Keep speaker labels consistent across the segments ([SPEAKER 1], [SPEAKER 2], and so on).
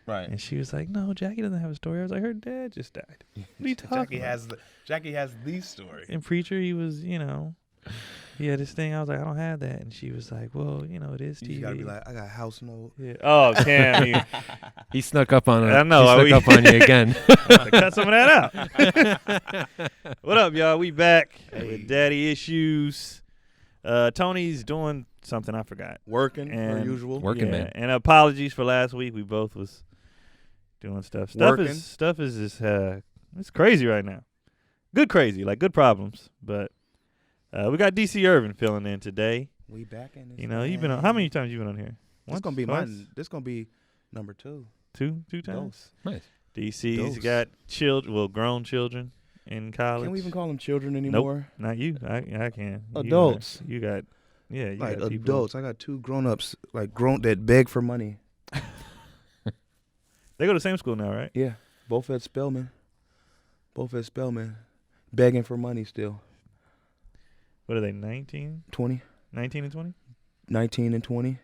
[SPEAKER 1] Right.
[SPEAKER 2] And she was like, no, Jackie doesn't have a story. I was like, her dad just died. What are you talking about?
[SPEAKER 1] Jackie has the story.
[SPEAKER 2] And Preacher, he was, he had this thing. I was like, I don't have that. And she was like, well, it is TV.
[SPEAKER 1] You gotta be like, I got a house note.
[SPEAKER 2] Yeah. Oh, Cam.
[SPEAKER 3] He snuck up on
[SPEAKER 2] I know.
[SPEAKER 3] He snuck up on you again.
[SPEAKER 2] Cut some of that out. What up, y'all? We back with Daddy Issues. Tony's doing something I forgot.
[SPEAKER 1] Working, per usual.
[SPEAKER 3] Working, man.
[SPEAKER 2] And apologies for last week. We both was doing stuff. Stuff is just it's crazy right now. Good crazy, like good problems. But we got DC Ervin filling in today.
[SPEAKER 1] We back in this.
[SPEAKER 2] You've been on. How many times you been on here?
[SPEAKER 1] This gonna be mine. This gonna be number 2.
[SPEAKER 2] Two times.
[SPEAKER 3] Nice.
[SPEAKER 2] DC's got grown children in college.
[SPEAKER 1] Can we even call them children anymore?
[SPEAKER 2] Nope, not you. I can.
[SPEAKER 1] Adults.
[SPEAKER 2] You got
[SPEAKER 1] like
[SPEAKER 2] got
[SPEAKER 1] adults. I got 2 grown-ups, like that beg for money.
[SPEAKER 2] They go to the same school now, right?
[SPEAKER 1] Yeah, both at Spelman. Begging for money still.
[SPEAKER 2] What are they? 19?
[SPEAKER 1] 20.
[SPEAKER 2] 19 and 20?
[SPEAKER 1] 19 and 20.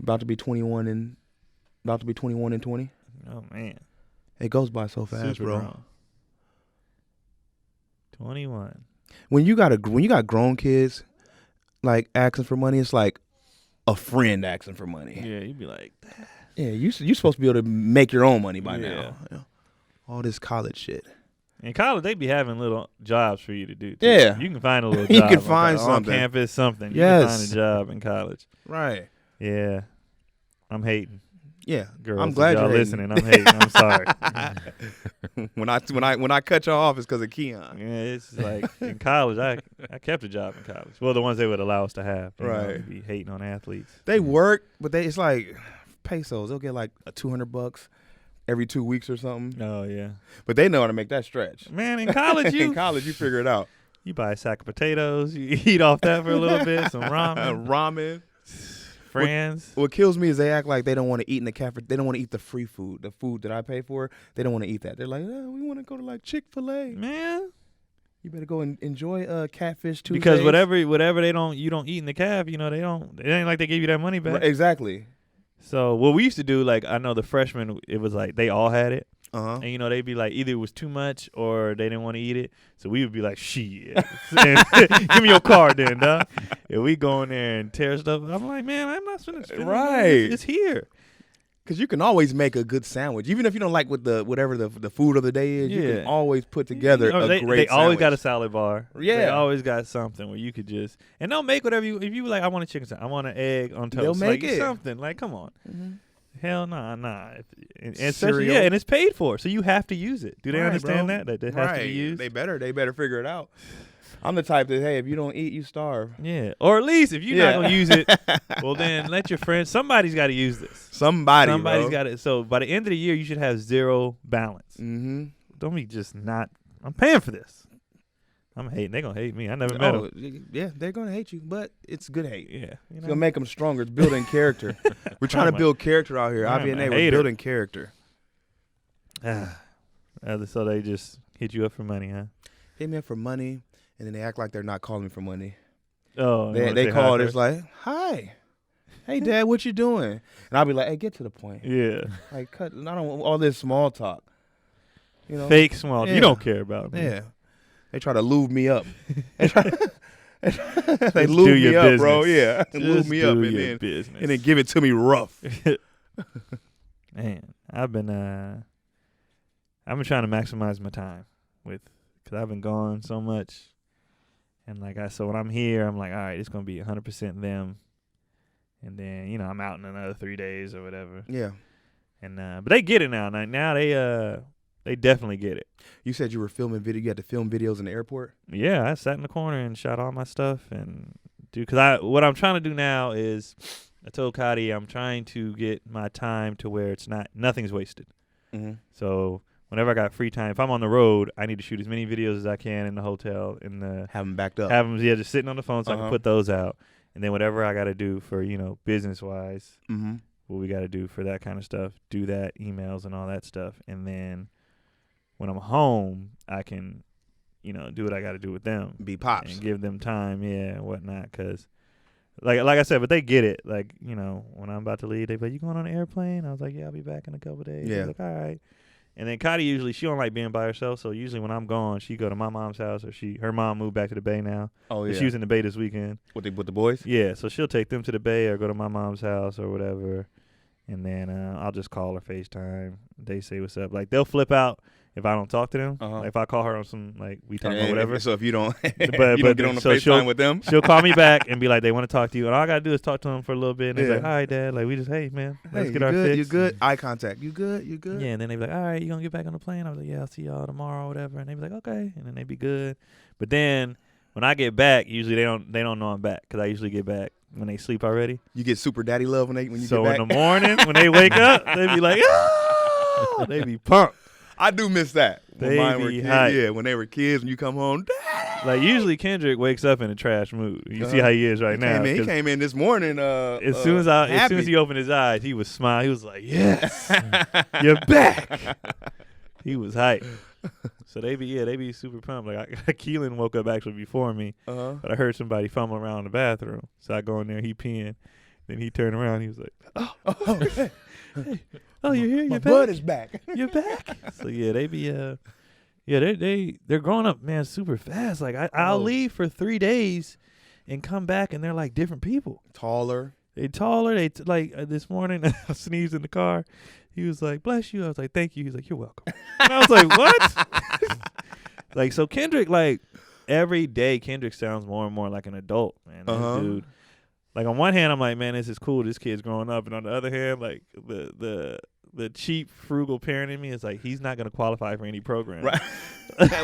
[SPEAKER 1] About to be 21 and 20.
[SPEAKER 2] Oh man,
[SPEAKER 1] it goes by so fast,
[SPEAKER 2] super
[SPEAKER 1] bro.
[SPEAKER 2] grown. 21.
[SPEAKER 1] When you got grown kids, like asking for money, it's like a friend asking for money.
[SPEAKER 2] Yeah, you'd be like,
[SPEAKER 1] yeah, you supposed to be able to make your own money by now. Yeah. All this college shit.
[SPEAKER 2] In college, they be having little jobs for you to do, too.
[SPEAKER 1] Yeah.
[SPEAKER 2] You can find a little job.
[SPEAKER 1] You can find something.
[SPEAKER 2] On campus, something.
[SPEAKER 1] Yes.
[SPEAKER 2] You can find a job in college.
[SPEAKER 1] Right.
[SPEAKER 2] Yeah. I'm hating.
[SPEAKER 1] Yeah.
[SPEAKER 2] Girls,
[SPEAKER 1] I'm glad
[SPEAKER 2] y'all
[SPEAKER 1] you're
[SPEAKER 2] listening. I'm hating. I'm sorry.
[SPEAKER 1] when I cut y'all off, it's because of Keon.
[SPEAKER 2] Yeah, it's like in college, I kept a job in college. Well, the ones they would allow us to have.
[SPEAKER 1] Right.
[SPEAKER 2] Be hating on athletes.
[SPEAKER 1] They work, but it's like pesos. They'll get like $200 every 2 weeks or something.
[SPEAKER 2] Oh, yeah.
[SPEAKER 1] But they know how to make that stretch.
[SPEAKER 2] Man, in college,
[SPEAKER 1] you figure it out.
[SPEAKER 2] You buy a sack of potatoes. You eat off that for a little bit. Some ramen. Friends.
[SPEAKER 1] What kills me is they act like they don't want to eat in the cafe. They don't want to eat the free food, the food that I pay for. They don't want to eat that. They're like, we want to go to like Chick-fil-A.
[SPEAKER 2] Man,
[SPEAKER 1] you better go and enjoy Catfish Tuesdays. you
[SPEAKER 2] don't eat in the caf. They don't. It ain't like they give you that money back.
[SPEAKER 1] Right, exactly.
[SPEAKER 2] So what we used to do, like I know the freshmen, it was like they all had it.
[SPEAKER 1] Uh-huh.
[SPEAKER 2] And they'd be like, either it was too much or they didn't want to eat it. So we would be like, shit. Give me your card then, dog. And we go in there and tear stuff. I'm like, man, I'm not spending
[SPEAKER 1] right.
[SPEAKER 2] It's here.
[SPEAKER 1] Because you can always make a good sandwich. Even if you don't like whatever the food of the day is, you can always put together a great sandwich.
[SPEAKER 2] They always got a salad bar.
[SPEAKER 1] Yeah.
[SPEAKER 2] They always got something where you could just, and they'll make whatever if you like, I want a chicken sandwich, I want an egg on toast.
[SPEAKER 1] They'll make it.
[SPEAKER 2] Something. Like, come on. Mm-hmm. Hell nah. And especially,
[SPEAKER 1] cereal.
[SPEAKER 2] and it's paid for, so you have to use it. Do they understand
[SPEAKER 1] bro.
[SPEAKER 2] that it has to be used?
[SPEAKER 1] They better figure it out. I'm the type that, hey, if you don't eat, you starve.
[SPEAKER 2] Yeah, or at least if you're not gonna use it, well then let your friends. Somebody's got to use this. Somebody's got it. So by the end of the year, you should have zero balance.
[SPEAKER 1] Mm-hmm.
[SPEAKER 2] Don't be just not. I'm paying for this. I'm hating. They're gonna hate me. I never met them.
[SPEAKER 1] Yeah, they're gonna hate you, but it's good hate.
[SPEAKER 2] Yeah,
[SPEAKER 1] it's gonna make them stronger. It's building character. We're trying to build character out here. IBNA, we're building character.
[SPEAKER 2] So they just hit you up for money, huh?
[SPEAKER 1] Hit me up for money, and then they act like they're not calling me for money.
[SPEAKER 2] Oh,
[SPEAKER 1] they call. It's like, hi, hey dad, what you doing? And I'll be like, hey, get to the point.
[SPEAKER 2] Yeah,
[SPEAKER 1] like cut. I don't want all this small talk.
[SPEAKER 2] Fake small. Yeah. You don't care about me.
[SPEAKER 1] Yeah. They try to lube me up. They lube me up, business. Bro. Yeah, lube me up and then give it to me rough.
[SPEAKER 2] Man, I've been trying to maximize my time because I've been gone so much, and so when I'm here, I'm like, all right, it's gonna be 100% them, and then I'm out in another 3 days or whatever.
[SPEAKER 1] Yeah,
[SPEAKER 2] and but they get it now. Now they definitely get it.
[SPEAKER 1] You said you were filming video. You had to film videos in the airport?
[SPEAKER 2] Yeah, I sat in the corner and shot all my stuff because what I'm trying to do now is I told Cody I'm trying to get my time to where nothing's wasted. Mm-hmm. So whenever I got free time, if I'm on the road, I need to shoot as many videos as I can in the hotel have
[SPEAKER 1] them backed up.
[SPEAKER 2] Have them just sitting on the phone so I can put those out, and then whatever I got to do for business wise, what we got to do for that kind of stuff, do that, emails and all that stuff, and then when I'm home, I can, do what I got to do with them.
[SPEAKER 1] Be pops.
[SPEAKER 2] And give them time, and whatnot. Because Like I said, but they get it. Like, you know, when I'm about to leave, they be like, "You going on an airplane?" I was like, "Yeah, I'll be back in a couple days."
[SPEAKER 1] Yeah.
[SPEAKER 2] Like, all right. And then Cotty usually, she don't like being by herself, so usually when I'm gone, she go to my mom's house, or her mom moved back to the Bay now.
[SPEAKER 1] Oh yeah.
[SPEAKER 2] She was in the Bay this weekend.
[SPEAKER 1] With the boys.
[SPEAKER 2] Yeah, so she'll take them to the Bay or go to my mom's house or whatever, and then I'll just call her FaceTime. They say what's up. Like, they'll flip out if I don't talk to them. Like, if I call her on some, like, we talk about whatever.
[SPEAKER 1] So if you don't,
[SPEAKER 2] but
[SPEAKER 1] you don't get on the FaceTime with them,
[SPEAKER 2] she'll call me back and be like, they want to talk to you, and all I gotta do is talk to them for a little bit, and they're like, all right, Dad, like, we just, hey man, let's get our fix.
[SPEAKER 1] You good? Eye contact. You good?
[SPEAKER 2] Yeah, and then they be like, all right, you gonna get back on the plane? I was like, yeah, I'll see y'all tomorrow or whatever, and they be like, okay, and then they be good. But then when I get back, usually they don't know I'm back, because I usually get back when they sleep already.
[SPEAKER 1] You get super daddy love when you get back.
[SPEAKER 2] So in the morning when they wake up, they be like, oh, they be pumped.
[SPEAKER 1] I do miss that. When
[SPEAKER 2] They
[SPEAKER 1] mine were
[SPEAKER 2] be
[SPEAKER 1] kids.
[SPEAKER 2] hype.
[SPEAKER 1] Yeah, when they were kids and you come home,
[SPEAKER 2] Like, usually Kendrick wakes up in a trash mood. You see how he is right now.
[SPEAKER 1] He came in this morning.
[SPEAKER 2] As soon as he opened his eyes, he was smiling. He was like, "Yes, you're back." He was hype. So they be super pumped. Like, Keelan woke up actually before me, but I heard somebody fumbling around in the bathroom. So I go in there, he peeing. Then he turned around. He was like, "Oh, hey, oh, you're here. You're
[SPEAKER 1] My
[SPEAKER 2] back.
[SPEAKER 1] blood is back.
[SPEAKER 2] You're back." So yeah, they be they're growing up, man, super fast. Like, I'll leave for 3 days and come back, and they're like different people.
[SPEAKER 1] Taller.
[SPEAKER 2] They taller. This morning I sneezed in the car. He was like, "Bless you." I was like, "Thank you." He's like, "You're welcome." And I was like, "What?" Like, so Kendrick, like, every day Kendrick sounds more and more like an adult, man. This dude. Like, on one hand, I'm like, man, this is cool. This kid's growing up. And on the other hand, like, the cheap, frugal parent in me is like, he's not going to qualify for any program.
[SPEAKER 1] Right.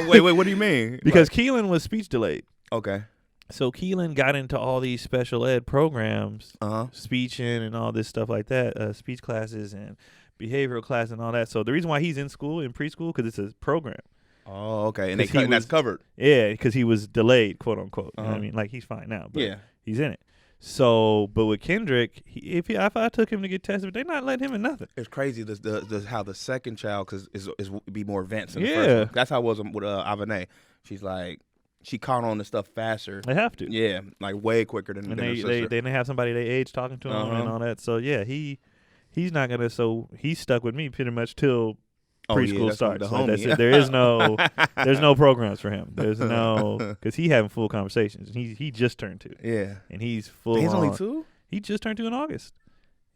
[SPEAKER 1] Wait, what do you mean?
[SPEAKER 2] Because Keelan was speech delayed.
[SPEAKER 1] Okay.
[SPEAKER 2] So Keelan got into all these special ed programs, speeching and all this stuff like that, speech classes and behavioral class and all that. So the reason why he's in school, in preschool, because it's a program.
[SPEAKER 1] Oh, okay. And that's covered.
[SPEAKER 2] Yeah, because he was delayed, quote unquote. You know what I mean? Like, he's fine now, but he's in it. So, but with Kendrick, if I took him to get tested, they're not letting him in nothing.
[SPEAKER 1] It's crazy how the second child is be more advanced than the first one. That's how it was with Avane. She's like, she caught on the stuff faster.
[SPEAKER 2] They have to.
[SPEAKER 1] Yeah, like way quicker than her sister.
[SPEAKER 2] They have somebody their age talking to him and all that. So yeah, he's not gonna. So he's stuck with me pretty much till preschool starts. Like, that's it. There's no programs for him. There's no, because he having full conversations. He just turned 2. Yeah, and he's full.
[SPEAKER 1] He's only 2.
[SPEAKER 2] He just turned 2 in August,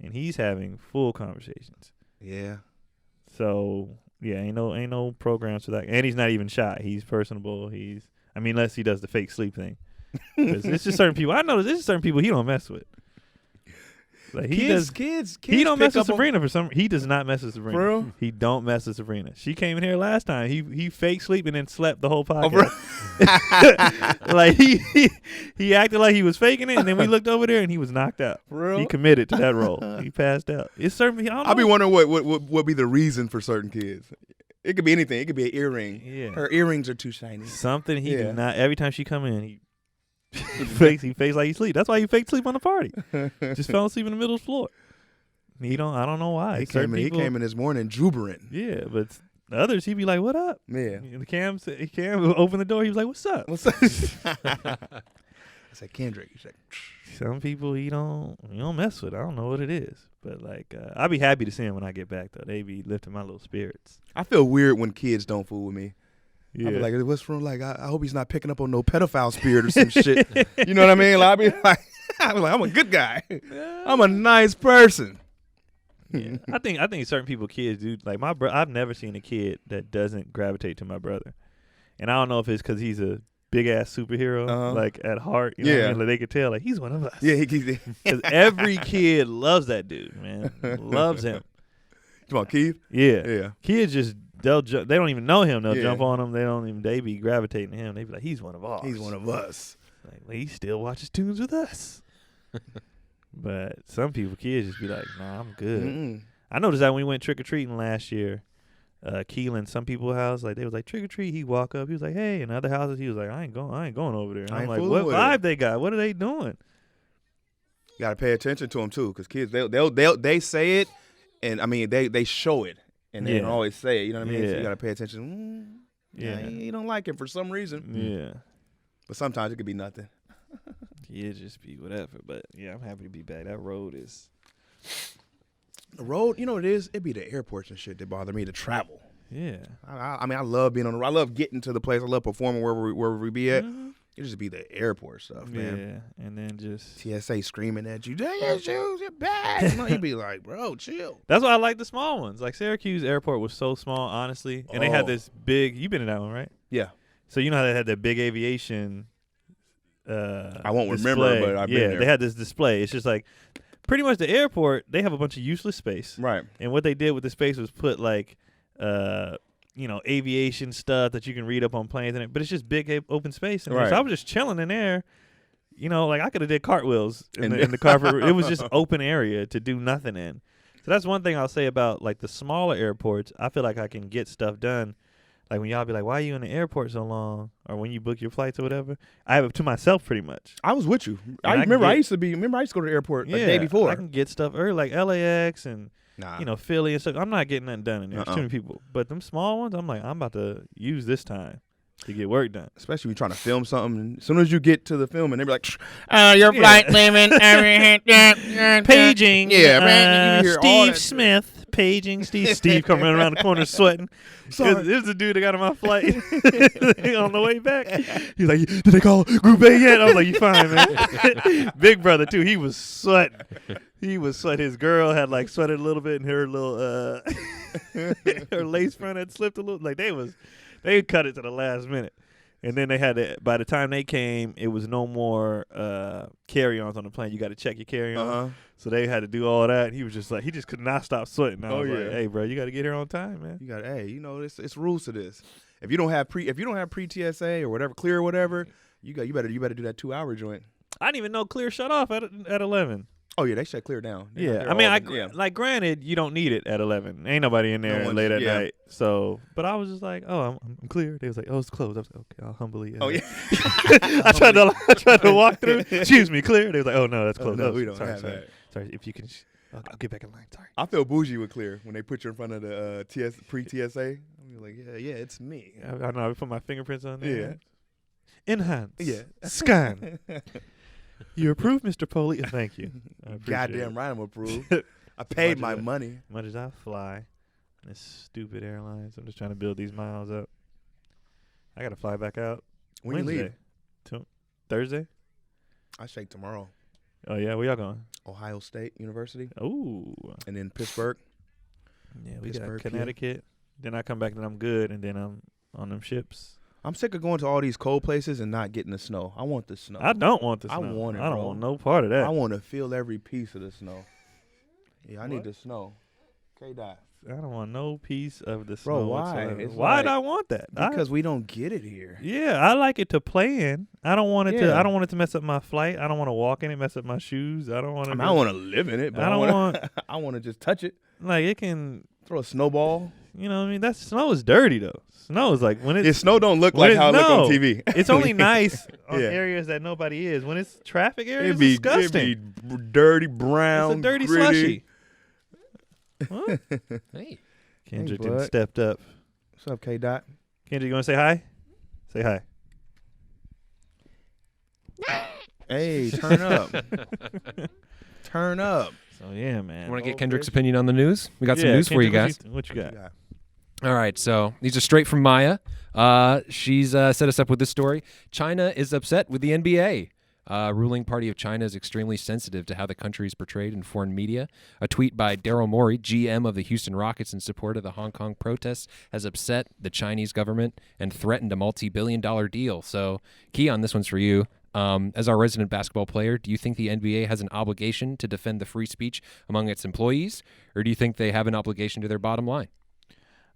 [SPEAKER 2] and he's having full conversations.
[SPEAKER 1] Yeah.
[SPEAKER 2] So yeah, ain't no programs for that, and he's not even shy. He's personable. Unless he does the fake sleep thing. It's just certain people. I know there's just certain people he don't mess with. Like,
[SPEAKER 1] kids.
[SPEAKER 2] He don't mess with Sabrina for some. He does not mess with Sabrina.
[SPEAKER 1] For real?
[SPEAKER 2] He don't mess with Sabrina. She came in here last time. He fake sleep and then slept the whole podcast. Like, he acted like he was faking it, and then we looked over there and he was knocked out.
[SPEAKER 1] For real?
[SPEAKER 2] He committed to that role. He passed out. It's certain. I'll
[SPEAKER 1] be wondering what be the reason for certain kids. It could be anything. It could be an earring.
[SPEAKER 2] Yeah.
[SPEAKER 1] Her earrings are too shiny.
[SPEAKER 2] Something he did not. Every time she come in, he fakes like he sleep. That's why he faked sleep on the party. Just fell asleep in the middle of the floor. I don't know why.
[SPEAKER 1] He came in this morning exuberant.
[SPEAKER 2] Yeah, but the others, he'd be like, "What up?"
[SPEAKER 1] Yeah.
[SPEAKER 2] And Cam opened the door. He was like, "What's up?"
[SPEAKER 1] What's up? I said, Kendrick. He's like,
[SPEAKER 2] some people he don't mess with. I don't know what it is, but like, I'll be happy to see him when I get back though. They be lifting my little spirits.
[SPEAKER 1] I feel weird when kids don't fool with me.
[SPEAKER 2] Yeah.
[SPEAKER 1] I be like, what's wrong? Like, I hope he's not picking up on no pedophile spirit or some shit. You know what I mean? Like, I'm a good guy. I'm a nice person.
[SPEAKER 2] Yeah. I think certain kids do. Like, my brother, I've never seen a kid that doesn't gravitate to my brother, and I don't know if it's because he's a big ass superhero, like at heart. You know what I mean? Like, they could tell, like, he's one of us.
[SPEAKER 1] Yeah,
[SPEAKER 2] because every kid loves that dude, man. Loves him.
[SPEAKER 1] Come on, Keith.
[SPEAKER 2] Yeah. Kids just they don't even know him. They'll jump on him. They be gravitating to him. They be like, he's one of us.
[SPEAKER 1] He's one of us.
[SPEAKER 2] Like, well, he still watches tunes with us. But some kids just be like, nah, I'm good. Mm-mm. I noticed that when we went trick-or-treating last year, Keelan, some people's house, like, they was like, trick-or-treat. He walk up. He was like, hey. In other houses, he was like, I ain't going over there. And I'm like, what vibe they got? What are they doing?
[SPEAKER 1] You got to pay attention to them, too, because kids, they say it, and, I mean, they show it. And they don't always say it, you know what I mean?
[SPEAKER 2] Yeah.
[SPEAKER 1] So you got to pay attention. You don't like it for some reason.
[SPEAKER 2] Yeah.
[SPEAKER 1] But sometimes it could be nothing.
[SPEAKER 2] Yeah, just be whatever. But yeah, I'm happy to be back. That road is.
[SPEAKER 1] The road, you know what it is? It be the airports and shit that bother me to travel.
[SPEAKER 2] Yeah.
[SPEAKER 1] I mean, I love being on the road. I love getting to the place. I love performing wherever we be at. Mm-hmm. It just be the airport stuff, man.
[SPEAKER 2] Yeah, and then just
[SPEAKER 1] TSA screaming at you, dang your shoes, your bag. You be like, bro, chill.
[SPEAKER 2] That's why I like the small ones. Like Syracuse Airport was so small, honestly. And they had this big, you've been in that one, right?
[SPEAKER 1] Yeah.
[SPEAKER 2] So you know how they had that big aviation
[SPEAKER 1] I won't
[SPEAKER 2] display.
[SPEAKER 1] remember, but I've been there.
[SPEAKER 2] Yeah, they had this display. It's just like pretty much the airport, they have a bunch of useless space.
[SPEAKER 1] Right.
[SPEAKER 2] And what they did with the space was put like aviation stuff that you can read up on planes in it, but it's just big open space. Right. So I was just chilling in there. Like I could have did cartwheels in the carpet. It was just open area to do nothing in. So that's one thing I'll say about like the smaller airports. I feel like I can get stuff done. Like when y'all be like, why are you in the airport so long? Or when you book your flights or whatever. I have it to myself pretty much.
[SPEAKER 1] I was with you. I used to go to the airport the day before.
[SPEAKER 2] I can get stuff early, like LAX and Philly and stuff. I'm not getting nothing done in there. There's too many people. But them small ones, I'm like, I'm about to use this time to get work done.
[SPEAKER 1] Especially when you're trying to film something. As soon as you get to the film, and they be like, your flight leaving.
[SPEAKER 2] Paging. Yeah, Steve Smith. Paging Steve coming around the corner sweating. This is the dude that got on my flight on the way back. He's like, did they call Group A yet? I was like, you fine, man. Big brother too. He was sweating. His girl had like sweated a little bit, and her little her lace front had slipped a little. Like they cut it to the last minute. And then they had to, by the time they came, it was no more carry-ons on the plane. You got to check your carry-on. So they had to do all that. And he was just like, he just could not stop sweating. I was like, hey, bro, you got to get here on time, man.
[SPEAKER 1] You got, it's rules to this. If you don't have pre-TSA or whatever, clear or whatever, you better do that 2-hour joint.
[SPEAKER 2] I didn't even know clear shut off at 11.
[SPEAKER 1] Oh yeah, they shut clear down.
[SPEAKER 2] Like granted, you don't need it at 11. Ain't nobody in there late at night. So, but I was just like, oh, I'm clear. They was like, oh, it's closed. I was like, okay, I'll humbly. I tried to walk through. Excuse me, clear. They was like, oh no, that's closed.
[SPEAKER 1] No, we don't have that.
[SPEAKER 2] Sorry, if you can, I'll get back in line. Sorry.
[SPEAKER 1] I feel bougie with clear when they put you in front of the pre-TSA. I'm like, yeah, it's me.
[SPEAKER 2] I know. I put my fingerprints on there.
[SPEAKER 1] Yeah.
[SPEAKER 2] Enhance. Yeah. Scan. You approved, Mr. Polee? Thank you.
[SPEAKER 1] Goddamn right I'm approved. I paid my money.
[SPEAKER 2] As much as I fly in this stupid airlines, I'm just trying to build these miles up. I got to fly back out
[SPEAKER 1] Wednesday. You leave?
[SPEAKER 2] Thursday?
[SPEAKER 1] I shake tomorrow.
[SPEAKER 2] Oh, yeah? Where y'all going?
[SPEAKER 1] Ohio State University.
[SPEAKER 2] Ooh.
[SPEAKER 1] And then Pittsburgh.
[SPEAKER 2] Yeah, we got Connecticut. Then I come back and I'm good, and then I'm on them ships.
[SPEAKER 1] I'm sick of going to all these cold places and not getting the snow. I want the snow.
[SPEAKER 2] I don't want the snow.
[SPEAKER 1] I want it,
[SPEAKER 2] I don't want no part of that.
[SPEAKER 1] I want to feel every piece of the snow. Yeah, I need the snow. K-Dot.
[SPEAKER 2] I don't want no piece of the snow.
[SPEAKER 1] Bro, why?
[SPEAKER 2] Why do I want that?
[SPEAKER 1] Because we don't get it here.
[SPEAKER 2] Yeah, I like it to play in. I don't want it to. I don't want it to mess up my flight. I don't want to walk in it, mess up my shoes. I don't want to.
[SPEAKER 1] I mean, I want to live in it, but I want to just touch it.
[SPEAKER 2] Like it can
[SPEAKER 1] throw a snowball.
[SPEAKER 2] You know what I mean? That snow is dirty though. Snow is like when it's
[SPEAKER 1] snow don't look like how it look on TV.
[SPEAKER 2] It's only nice on areas that nobody is. When it's traffic areas, it's disgusting.
[SPEAKER 1] It'd be dirty brown.
[SPEAKER 2] It's a dirty
[SPEAKER 1] gritty.
[SPEAKER 2] Slushy. What? Hey, Kendrick didn't stepped up.
[SPEAKER 1] What's up, K-Dot?
[SPEAKER 2] Kendrick, you want to say hi? Say hi.
[SPEAKER 1] Hey, turn up. Turn up.
[SPEAKER 2] So yeah, man.
[SPEAKER 3] Want to get Kendrick's opinion on the news? We got some news for you guys.
[SPEAKER 2] What you got?
[SPEAKER 3] All right, so these are straight from Maye. She's set us up with this story. China is upset with the NBA. Ruling party of China is extremely sensitive to how the country is portrayed in foreign media. A tweet by Daryl Morey, GM of the Houston Rockets in support of the Hong Kong protests, has upset the Chinese government and threatened a multi-billion-dollar deal. So, Keon, this one's for you. As our resident basketball player, do you think the NBA has an obligation to defend the free speech among its employees, or do you think they have an obligation to their bottom line?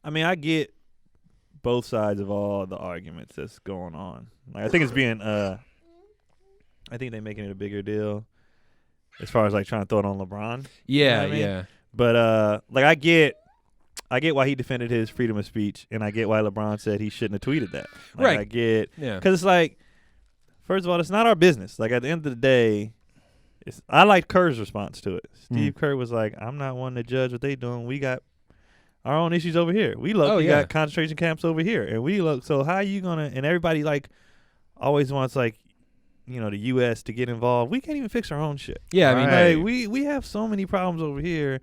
[SPEAKER 2] I mean, I get both sides of all the arguments that's going on. Like, I think it's being, I think they're making it a bigger deal as far as like trying to throw it on LeBron.
[SPEAKER 3] Yeah,
[SPEAKER 2] you know what I mean? But like I get why he defended his freedom of speech, and I get why LeBron said he shouldn't have tweeted that. Like,
[SPEAKER 3] right.
[SPEAKER 2] I get, because it's like, first of all, it's not our business. Like at the end of the day, I like Kerr's response to it. Steve Kerr was like, "I'm not one to judge what they doing. We got our own issues over here. We got concentration camps over here, and we look. So how are you gonna?" And everybody like always wants like, the U.S. to get involved. We can't even fix our own shit.
[SPEAKER 3] Yeah, I
[SPEAKER 2] mean, we have so many problems over here,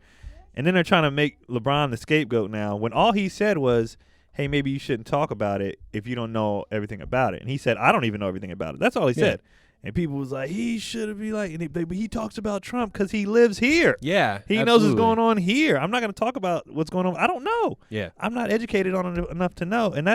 [SPEAKER 2] and then they're trying to make LeBron the scapegoat now. When all he said was, "Hey, maybe you shouldn't talk about it if you don't know everything about it." And he said, "I don't even know everything about it." That's all he said. And people was like, he should be like, but he talks about Trump because he lives here.
[SPEAKER 3] Yeah,
[SPEAKER 2] he knows what's going on here. I'm not going to talk about what's going on. I don't know.
[SPEAKER 3] Yeah,
[SPEAKER 2] I'm not educated on it enough to know. And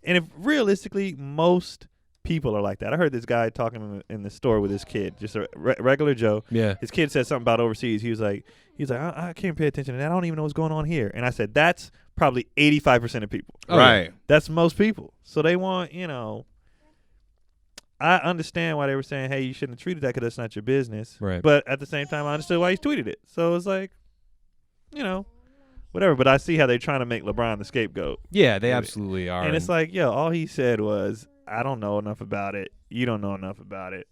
[SPEAKER 2] if realistically, most people are like that. I heard this guy talking in the store with his kid, just a regular Joe.
[SPEAKER 3] Yeah,
[SPEAKER 2] his kid said something about overseas. He was like, I can't pay attention to that. I don't even know what's going on here. And I said, that's probably 85% of people.
[SPEAKER 1] Right.
[SPEAKER 2] That's most people. So they want, I understand why they were saying, hey, you shouldn't have tweeted that because that's not your business.
[SPEAKER 3] Right.
[SPEAKER 2] But at the same time, I understood why he tweeted it. So it's like, whatever. But I see how they're trying to make LeBron the scapegoat.
[SPEAKER 3] Yeah, they absolutely are.
[SPEAKER 2] And it's like, all he said was, I don't know enough about it. You don't know enough about it.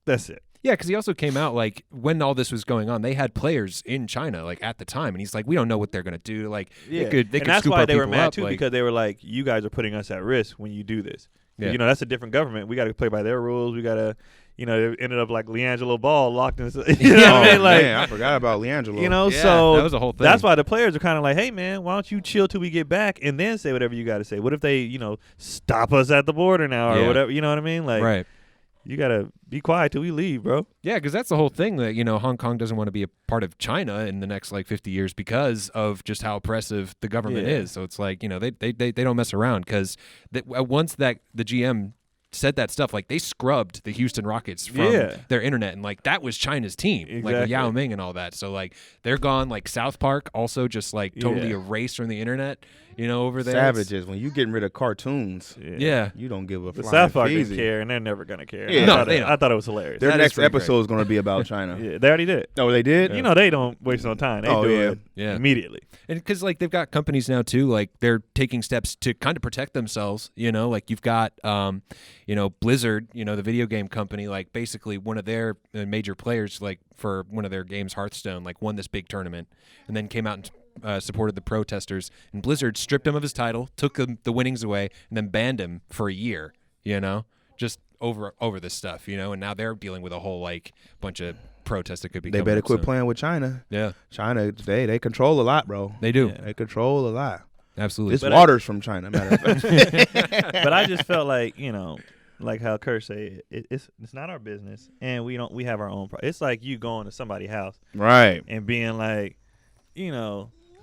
[SPEAKER 2] That's it.
[SPEAKER 3] Yeah, because he also came out, like, when all this was going on, they had players in China, like, at the time. And he's like, we don't know what they're going to do. Like, they could
[SPEAKER 2] and that's
[SPEAKER 3] scoop
[SPEAKER 2] why
[SPEAKER 3] our
[SPEAKER 2] they were
[SPEAKER 3] people
[SPEAKER 2] mad,
[SPEAKER 3] up,
[SPEAKER 2] too,
[SPEAKER 3] like,
[SPEAKER 2] because they were like, you guys are putting us at risk when you do this.
[SPEAKER 3] Yeah.
[SPEAKER 2] That's a different government. We got to play by their rules. We got to, it ended up like LiAngelo Ball locked in. What I mean? Like,
[SPEAKER 1] man, I forgot about LiAngelo.
[SPEAKER 2] So
[SPEAKER 3] that was a whole thing.
[SPEAKER 2] That's why the players are kind of like, hey, man, why don't you chill till we get back and then say whatever you got to say? What if they, stop us at the border now or whatever? You know what I mean? Like,
[SPEAKER 3] right.
[SPEAKER 2] You got to be quiet till we leave, bro.
[SPEAKER 3] Yeah, because that's the whole thing that, Hong Kong doesn't want to be a part of China in the next, 50 years because of just how oppressive the government is. So it's like, they don't mess around because once that the GM said that stuff, like, they scrubbed the Houston Rockets from their internet, and, like, that was China's team,
[SPEAKER 2] exactly.
[SPEAKER 3] like Yao Ming and all that. So, like, they're gone. Like, South Park also just, like, totally erased from the internet, over there.
[SPEAKER 1] Savages. When you getting rid of cartoons, you don't give a
[SPEAKER 2] the
[SPEAKER 1] flying
[SPEAKER 2] South Park
[SPEAKER 1] feezy.
[SPEAKER 2] didn't care, and they're never going to care.
[SPEAKER 1] Yeah.
[SPEAKER 2] I thought it was hilarious.
[SPEAKER 1] Their next episode is going to be about China.
[SPEAKER 2] Yeah, they already did.
[SPEAKER 1] Oh, they did?
[SPEAKER 2] They don't waste no time. They do it immediately.
[SPEAKER 3] And because, like, they've got companies now, too, like, they're taking steps to kind of protect themselves, like, you've got, Blizzard, the video game company, like, basically one of their major players, like, for one of their games, Hearthstone, like, won this big tournament and then came out and supported the protesters. And Blizzard stripped him of his title, took the winnings away, and then banned him for a year, just over this stuff, and now they're dealing with a whole, like, bunch of protests that could be
[SPEAKER 1] They better quit playing with China.
[SPEAKER 3] Yeah.
[SPEAKER 1] China, they control a lot, bro.
[SPEAKER 3] They do.
[SPEAKER 1] They control a lot.
[SPEAKER 3] Absolutely.
[SPEAKER 1] This water's from China, matter of fact.
[SPEAKER 2] But I just felt like, like how Kurt said, it's not our business, and we have our own. It's like you going to somebody's house,
[SPEAKER 1] right,
[SPEAKER 2] and being like,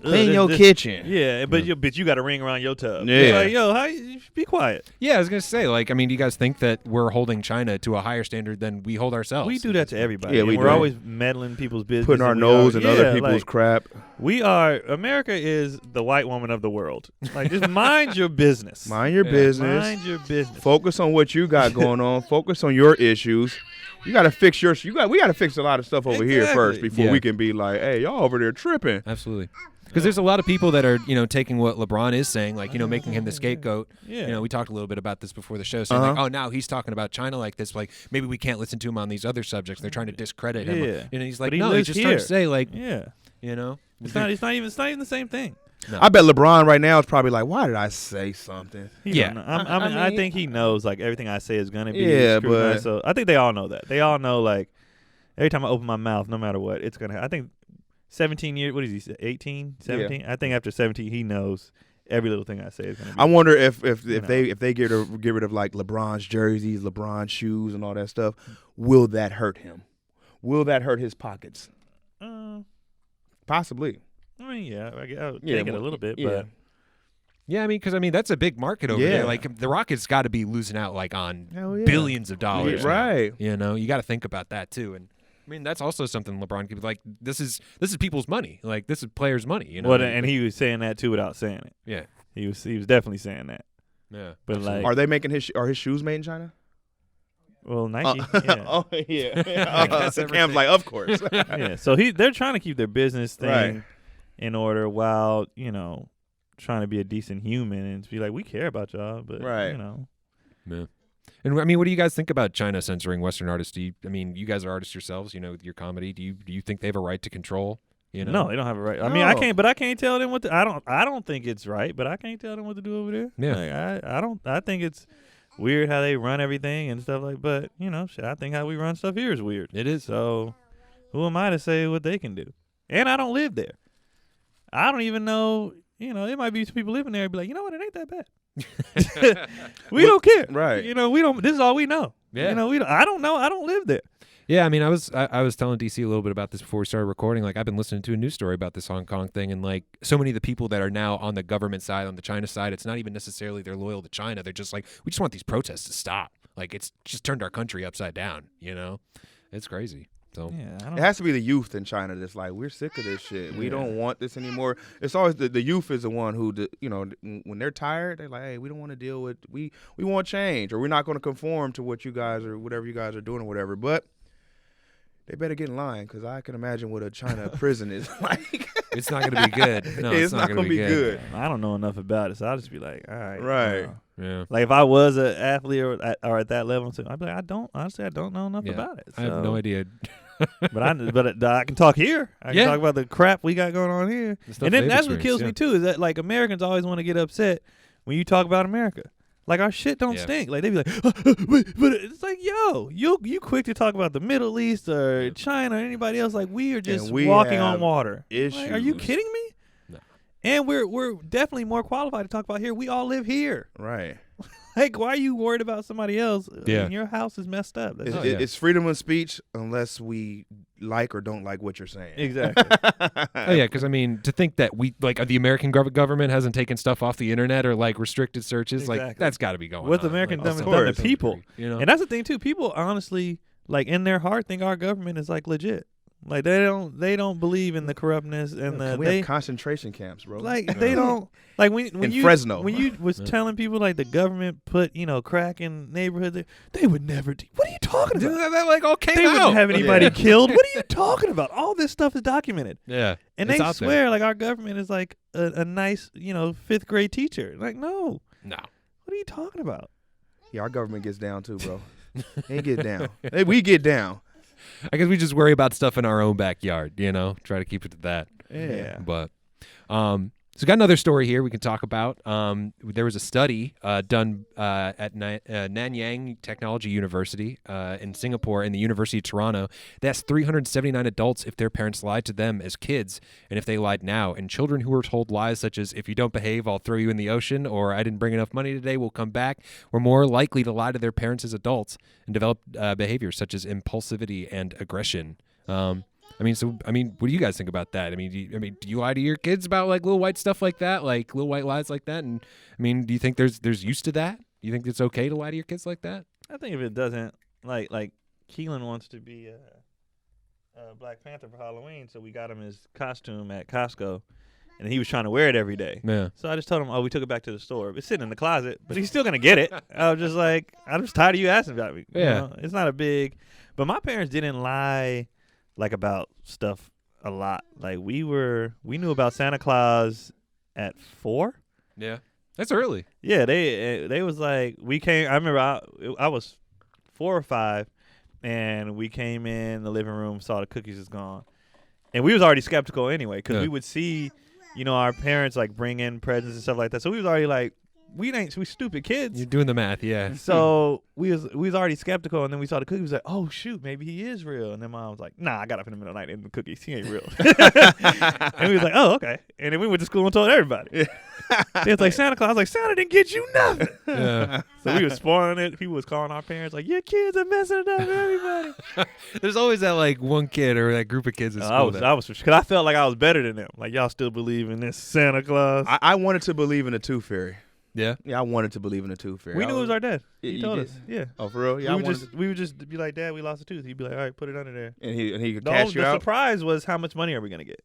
[SPEAKER 1] clean your kitchen.
[SPEAKER 2] Yeah, but you got a ring around your tub.
[SPEAKER 1] Yeah,
[SPEAKER 2] it's like, yo, be quiet.
[SPEAKER 3] Yeah, I was gonna say, like, I mean, do you guys think that we're holding China to a higher standard than we hold ourselves?
[SPEAKER 2] We do that to everybody.
[SPEAKER 1] Yeah,
[SPEAKER 2] we're always meddling people's business,
[SPEAKER 1] putting our nose in other people's crap.
[SPEAKER 2] America is the white woman of the world. Like, just mind your business.
[SPEAKER 1] Mind your business.
[SPEAKER 2] Mind your business.
[SPEAKER 1] Focus on what you got going on. Focus on your issues. You got to fix we got to fix a lot of stuff over here first before we can be like, hey, y'all over there tripping.
[SPEAKER 3] Absolutely. Because there's a lot of people that are, taking what LeBron is saying, like, making him the scapegoat.
[SPEAKER 2] Yeah.
[SPEAKER 3] We talked a little bit about this before the show, saying, like, oh, now he's talking about China like this. Like, maybe we can't listen to him on these other subjects. They're trying to discredit him.
[SPEAKER 2] Yeah.
[SPEAKER 3] And he's like,
[SPEAKER 2] But
[SPEAKER 3] he's just trying to say, like,
[SPEAKER 2] it's not even the same thing.
[SPEAKER 3] No.
[SPEAKER 1] I bet LeBron right now is probably like, why did I say something?
[SPEAKER 2] I think he knows, like, everything I say is going to be
[SPEAKER 1] but
[SPEAKER 2] so I think they all know that. They all know, like, every time I open my mouth, no matter what, it's going to I think 17 years, what is he say, 18, 17? Yeah. I think after 17 he knows every little thing I say is going to be.
[SPEAKER 1] I wonder if they get rid of like LeBron's jerseys, LeBron's shoes and all that stuff, will that hurt him? Will that hurt his pockets? Possibly.
[SPEAKER 2] I mean, I would take it a little bit, but
[SPEAKER 3] yeah, I mean, because that's a big market over there. Like, the Rockets got to be losing out, like, on billions of dollars.
[SPEAKER 1] Yeah, right.
[SPEAKER 3] You got to think about that too. And I mean, that's also something LeBron could be like. This is people's money. Like, this is players' money.
[SPEAKER 2] Well, and he was saying that too without saying it.
[SPEAKER 3] Yeah,
[SPEAKER 2] he was definitely saying that.
[SPEAKER 3] Yeah,
[SPEAKER 2] but
[SPEAKER 3] absolutely.
[SPEAKER 2] like,
[SPEAKER 1] are they making his shoes made in China?
[SPEAKER 2] Well, Nike.
[SPEAKER 1] Oh yeah. Cam's like, of course.
[SPEAKER 2] Yeah. So they're trying to keep their business thing in order while trying to be a decent human and to be like, we care about y'all, but
[SPEAKER 3] Yeah. And I mean, what do you guys think about China censoring Western artists? You guys are artists yourselves, with your comedy. Do you think they have a right to control?
[SPEAKER 2] No, they don't have a right. I mean, I can't tell them what to, I don't think it's right, but I can't tell them what to do over there.
[SPEAKER 3] Yeah.
[SPEAKER 2] Like, I think it's weird how they run everything and stuff like. But you know, shit, I think how we run stuff here is weird.
[SPEAKER 3] It is.
[SPEAKER 2] So who am I to say what they can do? And I don't live there. I don't even know. You know, there might be some people living there and be like, you know what, it ain't that bad. We don't care.
[SPEAKER 1] Right.
[SPEAKER 2] You know, we don't. This is all we know.
[SPEAKER 3] Yeah.
[SPEAKER 2] You know, I don't know. I don't live there.
[SPEAKER 3] Yeah, I mean, I was telling DC a little bit about this before we started recording. Like, I've been listening to a news story about this Hong Kong thing, and like, so many of the people that are now on the government side, on the China side, it's not even necessarily they're loyal to China. They're just like, we just want these protests to stop. Like, it's just turned our country upside down. You know, it's crazy. So
[SPEAKER 2] Yeah,
[SPEAKER 1] it has to be the youth in China that's like, we're sick of this shit. We don't want this anymore. It's always the youth is the one who, you know, when they're tired, they're like, hey, we don't want to deal with, we want change, or we're not going to conform to what you guys or whatever you guys are doing or whatever. But they better get in line, because I can imagine what a China prison is like.
[SPEAKER 3] it's not going to be good. No,
[SPEAKER 1] it's not going to be good.
[SPEAKER 2] I don't know enough about it, so I'll just be like, all right.
[SPEAKER 1] Right.
[SPEAKER 3] Yeah.
[SPEAKER 2] Like if I was an athlete or at that level, I'd be like, I don't know enough about it. So.
[SPEAKER 3] I have no idea.
[SPEAKER 2] but I can talk here. I can talk about the crap we got going on here.
[SPEAKER 3] And
[SPEAKER 2] then that's what kills me too, is that like Americans always want to get upset when you talk about America. Like our shit don't stink. Like they be like, but it's like, yo, you quick to talk about the Middle East or China or anybody else. Like we are just walking on water. Like, are you kidding me?
[SPEAKER 3] No.
[SPEAKER 2] And we're definitely more qualified to talk about here. We all live here.
[SPEAKER 1] Right.
[SPEAKER 2] Like, why are you worried about somebody else?
[SPEAKER 3] Yeah.
[SPEAKER 2] And your house is messed up.
[SPEAKER 1] It's freedom of speech unless we like or don't like what you're saying.
[SPEAKER 2] Exactly.
[SPEAKER 3] Oh yeah, because I mean, to think that we like the American government hasn't taken stuff off the internet or like restricted searches, like that's got to be going.
[SPEAKER 2] What the
[SPEAKER 3] on.
[SPEAKER 2] American
[SPEAKER 3] like,
[SPEAKER 2] government done to people,
[SPEAKER 3] you know?
[SPEAKER 2] And that's the thing too. People honestly, like in their heart, think our government is like legit. Like they don't believe in the corruptness and
[SPEAKER 1] we have concentration camps, bro.
[SPEAKER 2] Like they don't like when you
[SPEAKER 1] Fresno.
[SPEAKER 2] when you was telling people like the government put crack in neighborhoods, they would never. What are you talking about?
[SPEAKER 3] That like all came
[SPEAKER 2] They
[SPEAKER 3] out.
[SPEAKER 2] wouldn't have anybody killed. What are you talking about? All this stuff is documented.
[SPEAKER 3] Yeah,
[SPEAKER 2] and they swear like our government is like a nice 5th grade teacher. Like no.
[SPEAKER 3] What
[SPEAKER 2] are you talking about?
[SPEAKER 1] Yeah, our government gets down too, bro. They get down. We get down.
[SPEAKER 3] I guess we just worry about stuff in our own backyard, try to keep it to that.
[SPEAKER 2] Yeah.
[SPEAKER 3] But, so we got another story here we can talk about. There was a study done at Nanyang Technology University in Singapore and the University of Toronto. They asked 379 adults if their parents lied to them as kids and if they lied now. And children who were told lies such as, if you don't behave, I'll throw you in the ocean, or I didn't bring enough money today, we'll come back, were more likely to lie to their parents as adults and develop behaviors such as impulsivity and aggression. What do you guys think about that? Do you lie to your kids about like little white stuff like that, like little white lies like that? And do you think there's use to that? Do you think it's okay to lie to your kids like that?
[SPEAKER 2] I think if it doesn't, like Keon wants to be a Black Panther for Halloween, so we got him his costume at Costco, and he was trying to wear it every day.
[SPEAKER 3] Yeah.
[SPEAKER 2] So I just told him, we took it back to the store. It's sitting in the closet, but he's still gonna get it. I was just like, I'm just tired of you asking about me.
[SPEAKER 3] Yeah.
[SPEAKER 2] It's not a big, but my parents didn't lie like about stuff a lot. Like we knew about Santa Claus at 4.
[SPEAKER 3] Yeah, that's early.
[SPEAKER 2] Yeah, they was like, we came. I remember I was 4 or 5, and we came in the living room, saw the cookies is gone, and we was already skeptical anyway, because we would see, our parents like bring in presents and stuff like that. So we was already like, we stupid kids.
[SPEAKER 3] You're doing the math, yeah.
[SPEAKER 2] So we was already skeptical, and then we saw the cookies. Like, oh shoot, maybe he is real. And then Mom was like, nah, I got up in the middle of the night and the cookies. He ain't real. And we was like, oh okay. And then we went to school and told everybody. It's like Santa Claus. Like Santa didn't get you nothing.
[SPEAKER 3] Yeah.
[SPEAKER 2] So we was spoiling it. People was calling our parents like, your kids are messing it up for everybody.
[SPEAKER 3] There's always that like one kid or that group of kids at school.
[SPEAKER 2] I was because I felt like I was better than them. Like y'all still believe in this Santa Claus.
[SPEAKER 1] I wanted to believe in the Tooth Fairy.
[SPEAKER 3] Yeah,
[SPEAKER 1] I wanted to believe in the Tooth Fairy.
[SPEAKER 2] We knew it was our dad. He told us. Yeah.
[SPEAKER 1] Oh, for real? Yeah.
[SPEAKER 2] We would just be like, Dad, we lost a tooth. He'd be like, all right, put it under there.
[SPEAKER 1] And he could cash you out.
[SPEAKER 2] The surprise was, how much money are we gonna get?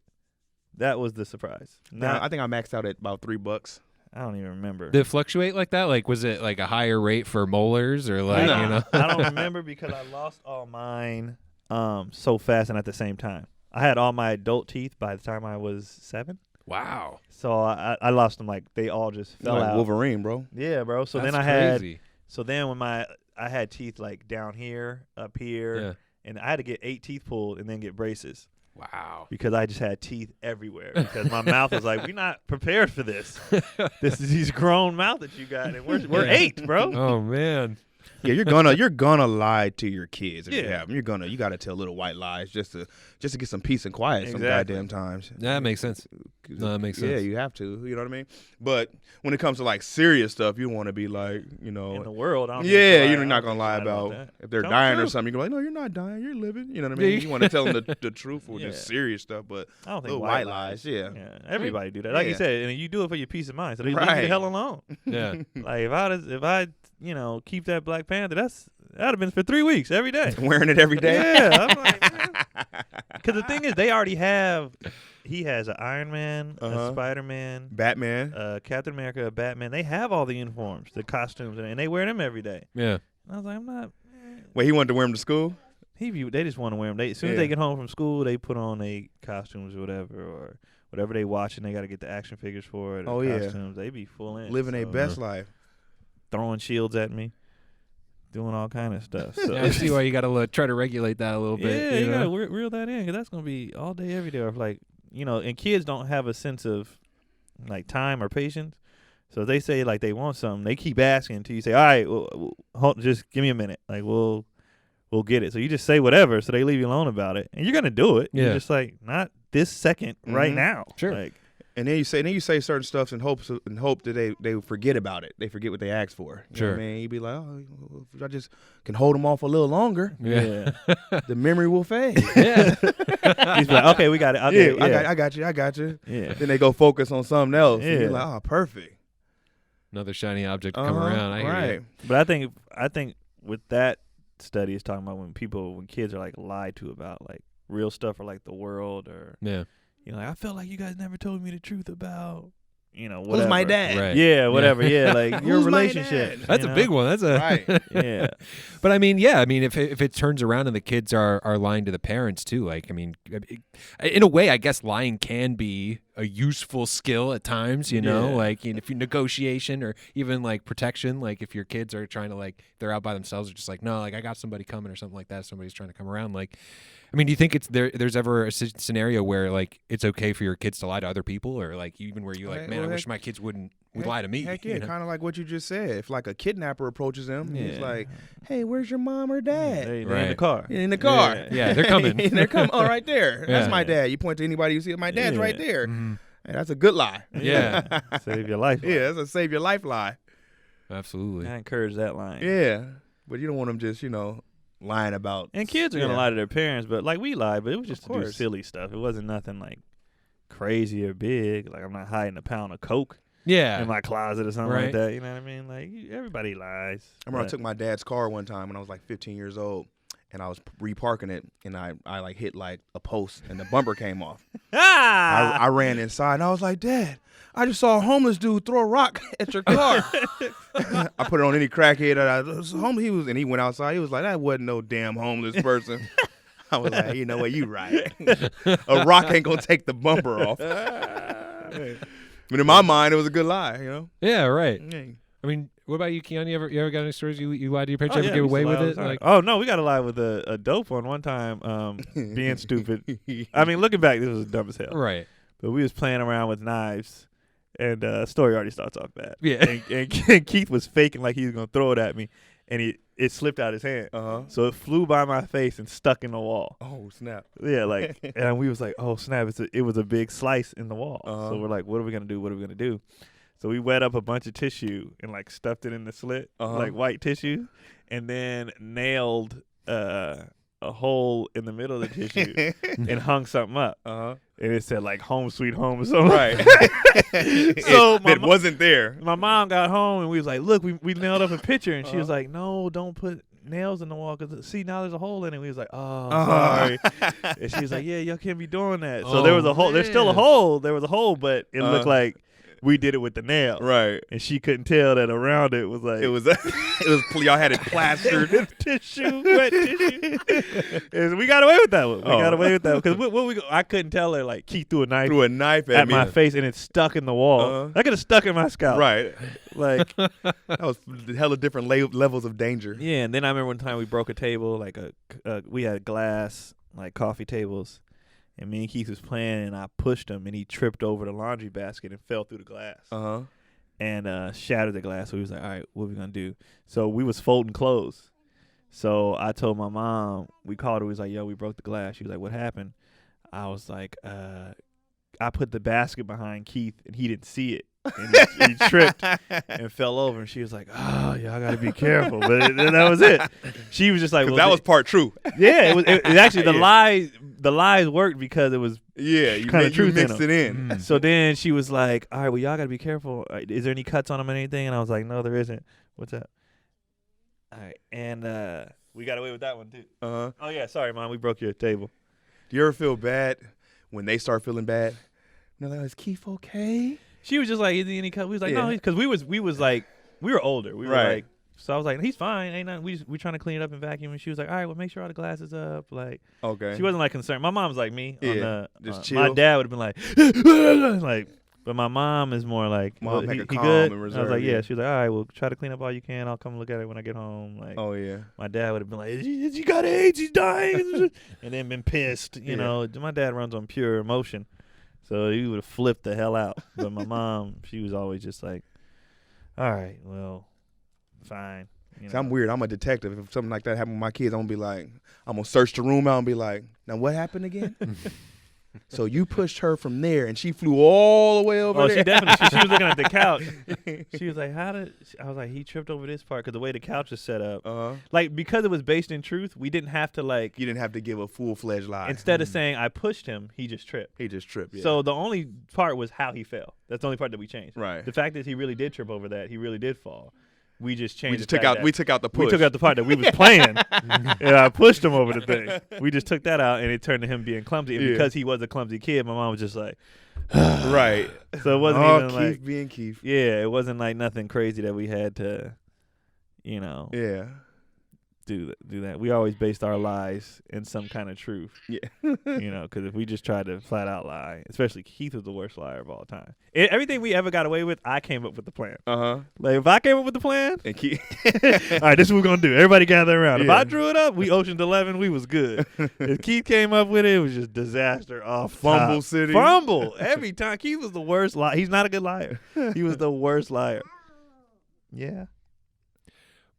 [SPEAKER 2] That was the surprise.
[SPEAKER 1] I think I maxed out at about $3.
[SPEAKER 2] I don't even remember.
[SPEAKER 3] Did it fluctuate like that? Like, was it like a higher rate for molars or like
[SPEAKER 2] I don't remember because I lost all mine so fast and at the same time. I had all my adult teeth by the time I was 7.
[SPEAKER 3] Wow.
[SPEAKER 2] So I lost them, like they all just fell out.
[SPEAKER 1] Wolverine, bro.
[SPEAKER 2] Yeah, bro. So
[SPEAKER 3] That's
[SPEAKER 2] then
[SPEAKER 3] crazy.
[SPEAKER 2] when I had teeth like down here, up here, and I had to get 8 teeth pulled and then get braces.
[SPEAKER 3] Wow.
[SPEAKER 2] because I just had teeth everywhere because my mouth was like, we're not prepared for this. This is these grown mouth that you got, and we're 8, bro.
[SPEAKER 3] Oh man.
[SPEAKER 1] Yeah, you're gonna lie to your kids if you
[SPEAKER 2] Yeah.
[SPEAKER 1] have them. You gotta tell little white lies just to get some peace and quiet some
[SPEAKER 2] Exactly.
[SPEAKER 1] goddamn times.
[SPEAKER 3] That makes sense. No, that makes sense.
[SPEAKER 1] Yeah, you have to. You know what I mean? But when it comes to like serious stuff, you want to be like,
[SPEAKER 2] In the world, I don't
[SPEAKER 1] yeah,
[SPEAKER 2] think
[SPEAKER 1] you're not gonna lie about
[SPEAKER 2] that.
[SPEAKER 1] if they're
[SPEAKER 2] Tell
[SPEAKER 1] dying
[SPEAKER 2] the
[SPEAKER 1] or
[SPEAKER 2] truth.
[SPEAKER 1] something. You're like, no, you're not dying. You're living. You know what I mean? You want to tell them the truth or
[SPEAKER 2] Yeah.
[SPEAKER 1] just serious stuff, but
[SPEAKER 2] I don't think
[SPEAKER 1] little white lies. Yeah.
[SPEAKER 2] Everybody do that. Like you
[SPEAKER 1] Yeah.
[SPEAKER 2] said, and you do it for your peace of mind. So they leave you
[SPEAKER 1] Right.
[SPEAKER 2] the hell alone.
[SPEAKER 3] Yeah.
[SPEAKER 2] Like if I keep that Black Panther, that'd have been for 3 weeks every day.
[SPEAKER 1] Wearing it every day.
[SPEAKER 2] Yeah, I'm like, because the thing is, they already have. He has an Iron Man, a Spider-Man,
[SPEAKER 1] Batman.
[SPEAKER 2] Captain America, a Batman. They have all the uniforms, the costumes, and they wear them every day.
[SPEAKER 3] Yeah.
[SPEAKER 2] And I was like, I'm not.
[SPEAKER 1] Wait, he wanted to wear them to school?
[SPEAKER 2] They just want to wear them. As soon as
[SPEAKER 1] Yeah.
[SPEAKER 2] they get home from school, they put on their costumes or whatever they watching. They got to get the action figures for it.
[SPEAKER 1] Oh, yeah.
[SPEAKER 2] Costumes. They be full in,
[SPEAKER 1] Living their
[SPEAKER 2] so,
[SPEAKER 1] best life.
[SPEAKER 2] throwing shields at me, doing all kind of stuff. So
[SPEAKER 3] Yeah, I see why you got to try to regulate that a little bit.
[SPEAKER 2] yeah, you
[SPEAKER 3] know?
[SPEAKER 2] gotta reel that in because that's gonna be all day, every day. Of like, and kids don't have a sense of like time or patience. So if they say like they want something, they keep asking until you say, all right, well, just give me a minute. Like we'll get it. So you just say whatever. So they leave you alone about it, and you're gonna do it.
[SPEAKER 3] Yeah.
[SPEAKER 2] You're just like, not this second, right now.
[SPEAKER 3] Sure.
[SPEAKER 2] Like,
[SPEAKER 1] And then you say certain stuff in hope that they forget about it. They forget what they asked for. You know
[SPEAKER 3] Sure.
[SPEAKER 1] what I mean? You'd be like, oh, if I just can hold them off a little longer,
[SPEAKER 2] yeah.
[SPEAKER 1] the memory will fade.
[SPEAKER 3] Yeah.
[SPEAKER 2] He's like, okay, we got it. Okay,
[SPEAKER 1] I got you.
[SPEAKER 2] Yeah.
[SPEAKER 1] Then they go focus on something else. And
[SPEAKER 2] Yeah.
[SPEAKER 1] you're like, oh, perfect.
[SPEAKER 3] Another shiny object to come around. I hear
[SPEAKER 1] right.
[SPEAKER 3] you.
[SPEAKER 2] But I think with that study is talking about when kids are like lied to about like real stuff or like the world or
[SPEAKER 3] Yeah.
[SPEAKER 2] like I felt like you guys never told me the truth about whatever.
[SPEAKER 1] Who's my dad?
[SPEAKER 3] Right.
[SPEAKER 2] Yeah, whatever. Yeah, like your
[SPEAKER 1] Who's my
[SPEAKER 2] relationship.
[SPEAKER 1] dad?
[SPEAKER 3] That's a big one. That's a
[SPEAKER 1] Right.
[SPEAKER 2] Yeah.
[SPEAKER 3] But I mean, yeah, I mean, if it turns around and the kids are lying to the parents too, like, I mean, in a way, I guess lying can be a useful skill at times,
[SPEAKER 2] Yeah.
[SPEAKER 3] like if you negotiation or even like protection, like if your kids are trying to like they're out by themselves, or just like no, like I got somebody coming or something like that, somebody's trying to come around, like. I mean, do you think there's ever a scenario where like it's okay for your kids to lie to other people, or like even where you're like, man, I wish my kids would lie to me?
[SPEAKER 1] Heck yeah, kind of like what you just said. If like a kidnapper approaches him, he's
[SPEAKER 2] Yeah.
[SPEAKER 1] like, hey, where's your mom or dad?
[SPEAKER 2] They in the
[SPEAKER 3] Right.
[SPEAKER 2] car.
[SPEAKER 1] In the car.
[SPEAKER 2] Yeah.
[SPEAKER 3] Yeah, they're coming.
[SPEAKER 1] And they're coming. Oh, right there. That's
[SPEAKER 3] Yeah.
[SPEAKER 1] my dad. You point to anybody you see, my dad's
[SPEAKER 2] Yeah.
[SPEAKER 1] right there.
[SPEAKER 3] Mhm.
[SPEAKER 1] Hey, that's a good lie.
[SPEAKER 3] Yeah.
[SPEAKER 2] Save your life.
[SPEAKER 1] Yeah, that's a save your life lie.
[SPEAKER 3] Absolutely.
[SPEAKER 2] I encourage that line.
[SPEAKER 1] Yeah. But you don't want them just, lying about.
[SPEAKER 2] And kids are gonna
[SPEAKER 1] Yeah.
[SPEAKER 2] lie to their parents, but like we lied, but it was just to do
[SPEAKER 1] course.
[SPEAKER 2] silly stuff. It wasn't nothing like crazy or big. Like I'm not hiding a pound of coke
[SPEAKER 3] Yeah.
[SPEAKER 2] in my closet or something
[SPEAKER 3] Right.
[SPEAKER 2] like that. You know what I mean? Like everybody lies.
[SPEAKER 1] I remember I
[SPEAKER 2] but-
[SPEAKER 1] took my dad's car one time when I was like 15 years old, and I was reparking it, and I like hit like a post, and the bumper came off. I ran inside, and I was like, Dad, I just saw a homeless dude throw a rock at your car. I put it on any crackhead that I was homeless. And he went outside. He was like, that wasn't no damn homeless person. I was like, you know what, you right. A rock ain't gonna take the bumper off. But in my mind, it was a good lie,
[SPEAKER 3] Yeah. Right.
[SPEAKER 1] Yeah.
[SPEAKER 3] I mean, what about you, Keon? You ever got any stories you lied to your parents?
[SPEAKER 2] Oh,
[SPEAKER 3] You ever
[SPEAKER 2] yeah,
[SPEAKER 3] get
[SPEAKER 2] we
[SPEAKER 3] away
[SPEAKER 2] used to
[SPEAKER 3] with
[SPEAKER 2] lie all
[SPEAKER 3] it?
[SPEAKER 2] the time.
[SPEAKER 3] Like,
[SPEAKER 2] Oh no, we got to lie with a dope one time. Being stupid. I mean, looking back, this was dumb as hell.
[SPEAKER 3] right.
[SPEAKER 2] But we was playing around with knives, and story already starts off bad.
[SPEAKER 3] Yeah.
[SPEAKER 2] And Keith was faking like he was gonna throw it at me, and it slipped out his hand.
[SPEAKER 1] Uh-huh.
[SPEAKER 2] So it flew by my face and stuck in the wall.
[SPEAKER 1] Oh, snap.
[SPEAKER 2] Yeah, like, and we was like, oh snap! It was a big slice in the wall.
[SPEAKER 1] Uh-huh.
[SPEAKER 2] So we're like, what are we gonna do? What are we gonna do? So we wet up a bunch of tissue and like stuffed it in the slit, like white tissue, and then nailed a hole in the middle of the tissue and hung something up.
[SPEAKER 1] Uh-huh.
[SPEAKER 2] And it said like "Home Sweet Home" or something.
[SPEAKER 1] Right.
[SPEAKER 2] So
[SPEAKER 1] it wasn't there.
[SPEAKER 2] My mom got home and we was like, look, we nailed up a picture, and she was
[SPEAKER 1] Uh-huh.
[SPEAKER 2] like, no, don't put nails in the wall because see now there's a hole in it. We was like, oh,
[SPEAKER 1] Uh-huh.
[SPEAKER 2] sorry. And she was like, yeah, y'all can't be doing that. So there was a hole. There's still a
[SPEAKER 3] man.
[SPEAKER 2] hole. There was a hole, but it looked
[SPEAKER 1] Uh-huh.
[SPEAKER 2] like we did it with the nail.
[SPEAKER 1] Right.
[SPEAKER 2] And she couldn't tell that around it was like
[SPEAKER 1] It was y'all had it plastered.
[SPEAKER 2] tissue, wet tissue. And we got away with that one. We
[SPEAKER 1] Oh.
[SPEAKER 2] got away with that one because I couldn't tell her like Keith threw a knife
[SPEAKER 1] Threw a knife
[SPEAKER 2] at
[SPEAKER 1] me.
[SPEAKER 2] my face and it stuck in the wall.
[SPEAKER 1] Uh-huh.
[SPEAKER 2] That could have stuck in my scalp.
[SPEAKER 1] Right.
[SPEAKER 2] Like
[SPEAKER 1] That was hella different levels of danger.
[SPEAKER 2] yeah. And then I remember one time we broke a table. Like we had glass like coffee tables. and me and Keith was playing, and I pushed him, and he tripped over the laundry basket and fell through the glass. And shattered the glass. So he was like, all right, what are we going to do? So we was folding clothes. So I told my mom, we called her, we was like, yo, we broke the glass. She was like, what happened? I was like, I put the basket behind Keith, and he didn't see it. And he tripped and fell over, and she was like, oh, y'all got to be careful. But that was it. She was just like, well,
[SPEAKER 1] that was part true.
[SPEAKER 2] Yeah, it actually, the lies worked because it was
[SPEAKER 1] you mixed it in.
[SPEAKER 2] So then she was like, all right, well, y'all got to be careful. Is there any cuts on him or anything? And I was like, no, there isn't. What's up? All right. And we got away with that one, too. Oh, yeah. Sorry, Mom. We broke your table.
[SPEAKER 1] Do you ever feel bad when they start feeling bad? No, like, is Keith okay?
[SPEAKER 2] She was just like, is he any cut? We was like, no, because we was like, we were older. We were like, so I was like, he's fine. Ain't nothing. We trying to clean it up and vacuum. And she was like, all right, well, make sure all the glass is up. Like,
[SPEAKER 1] okay.
[SPEAKER 2] She wasn't like concerned. My mom's like me.
[SPEAKER 1] Just chill.
[SPEAKER 2] My dad would have been like, but my mom is more like,
[SPEAKER 1] Mom
[SPEAKER 2] he
[SPEAKER 1] calm
[SPEAKER 2] good?
[SPEAKER 1] and reserved.
[SPEAKER 2] I was like, yeah. She was like, all right, well, try to clean up all you can. I'll come look at it when I get home. Like,
[SPEAKER 1] oh yeah.
[SPEAKER 2] My dad would have been like, he got AIDS, he's dying, and then been pissed. You know, my dad runs on pure emotion. So he would have flipped the hell out. But my mom, she was always just like, all right, well, fine.
[SPEAKER 1] See, I'm weird. I'm a detective. If something like that happened with my kids, I'm going to be like, I'm going to search the room out and be like, now what happened again? So you pushed her from there, and she flew all the way over there.
[SPEAKER 2] She definitely. She was looking at the couch. She was like, I was like, he tripped over this part because the way the couch is set up. Like, because it was based in truth, we didn't have to like.
[SPEAKER 1] You didn't have to give a full-fledged lie.
[SPEAKER 2] Instead of saying I pushed him, he just tripped.
[SPEAKER 1] Yeah.
[SPEAKER 2] So the only part was how he fell. That's the only part that we changed.
[SPEAKER 1] Right.
[SPEAKER 2] The fact is he really did trip over that. He really did fall. We just changed.
[SPEAKER 1] We took out the push.
[SPEAKER 2] We took out the part that we was playing, and I pushed him over the thing. We just took that out, and it turned to him being clumsy. And because he was a clumsy kid, my mom was just like,
[SPEAKER 1] right.
[SPEAKER 2] So it wasn't even
[SPEAKER 1] Keith
[SPEAKER 2] like
[SPEAKER 1] being Keith.
[SPEAKER 2] Yeah, it wasn't like nothing crazy that we had to,
[SPEAKER 1] Yeah.
[SPEAKER 2] do that. We always based our lies in some kind of truth.
[SPEAKER 1] Yeah.
[SPEAKER 2] Because if we just tried to flat out lie, especially Keith was the worst liar of all time. Everything we ever got away with, I came up with the plan. Like if I came up with the plan,
[SPEAKER 1] and Keith,
[SPEAKER 2] all right, this is what we're gonna do. Everybody gather around. If I drew it up, we Ocean's 11, we was good. If Keith came up with it, it was just disaster off
[SPEAKER 1] Fumble
[SPEAKER 2] top.
[SPEAKER 1] City.
[SPEAKER 2] Fumble every time. Keith was the worst liar. He's not a good liar. He was the worst liar. Yeah.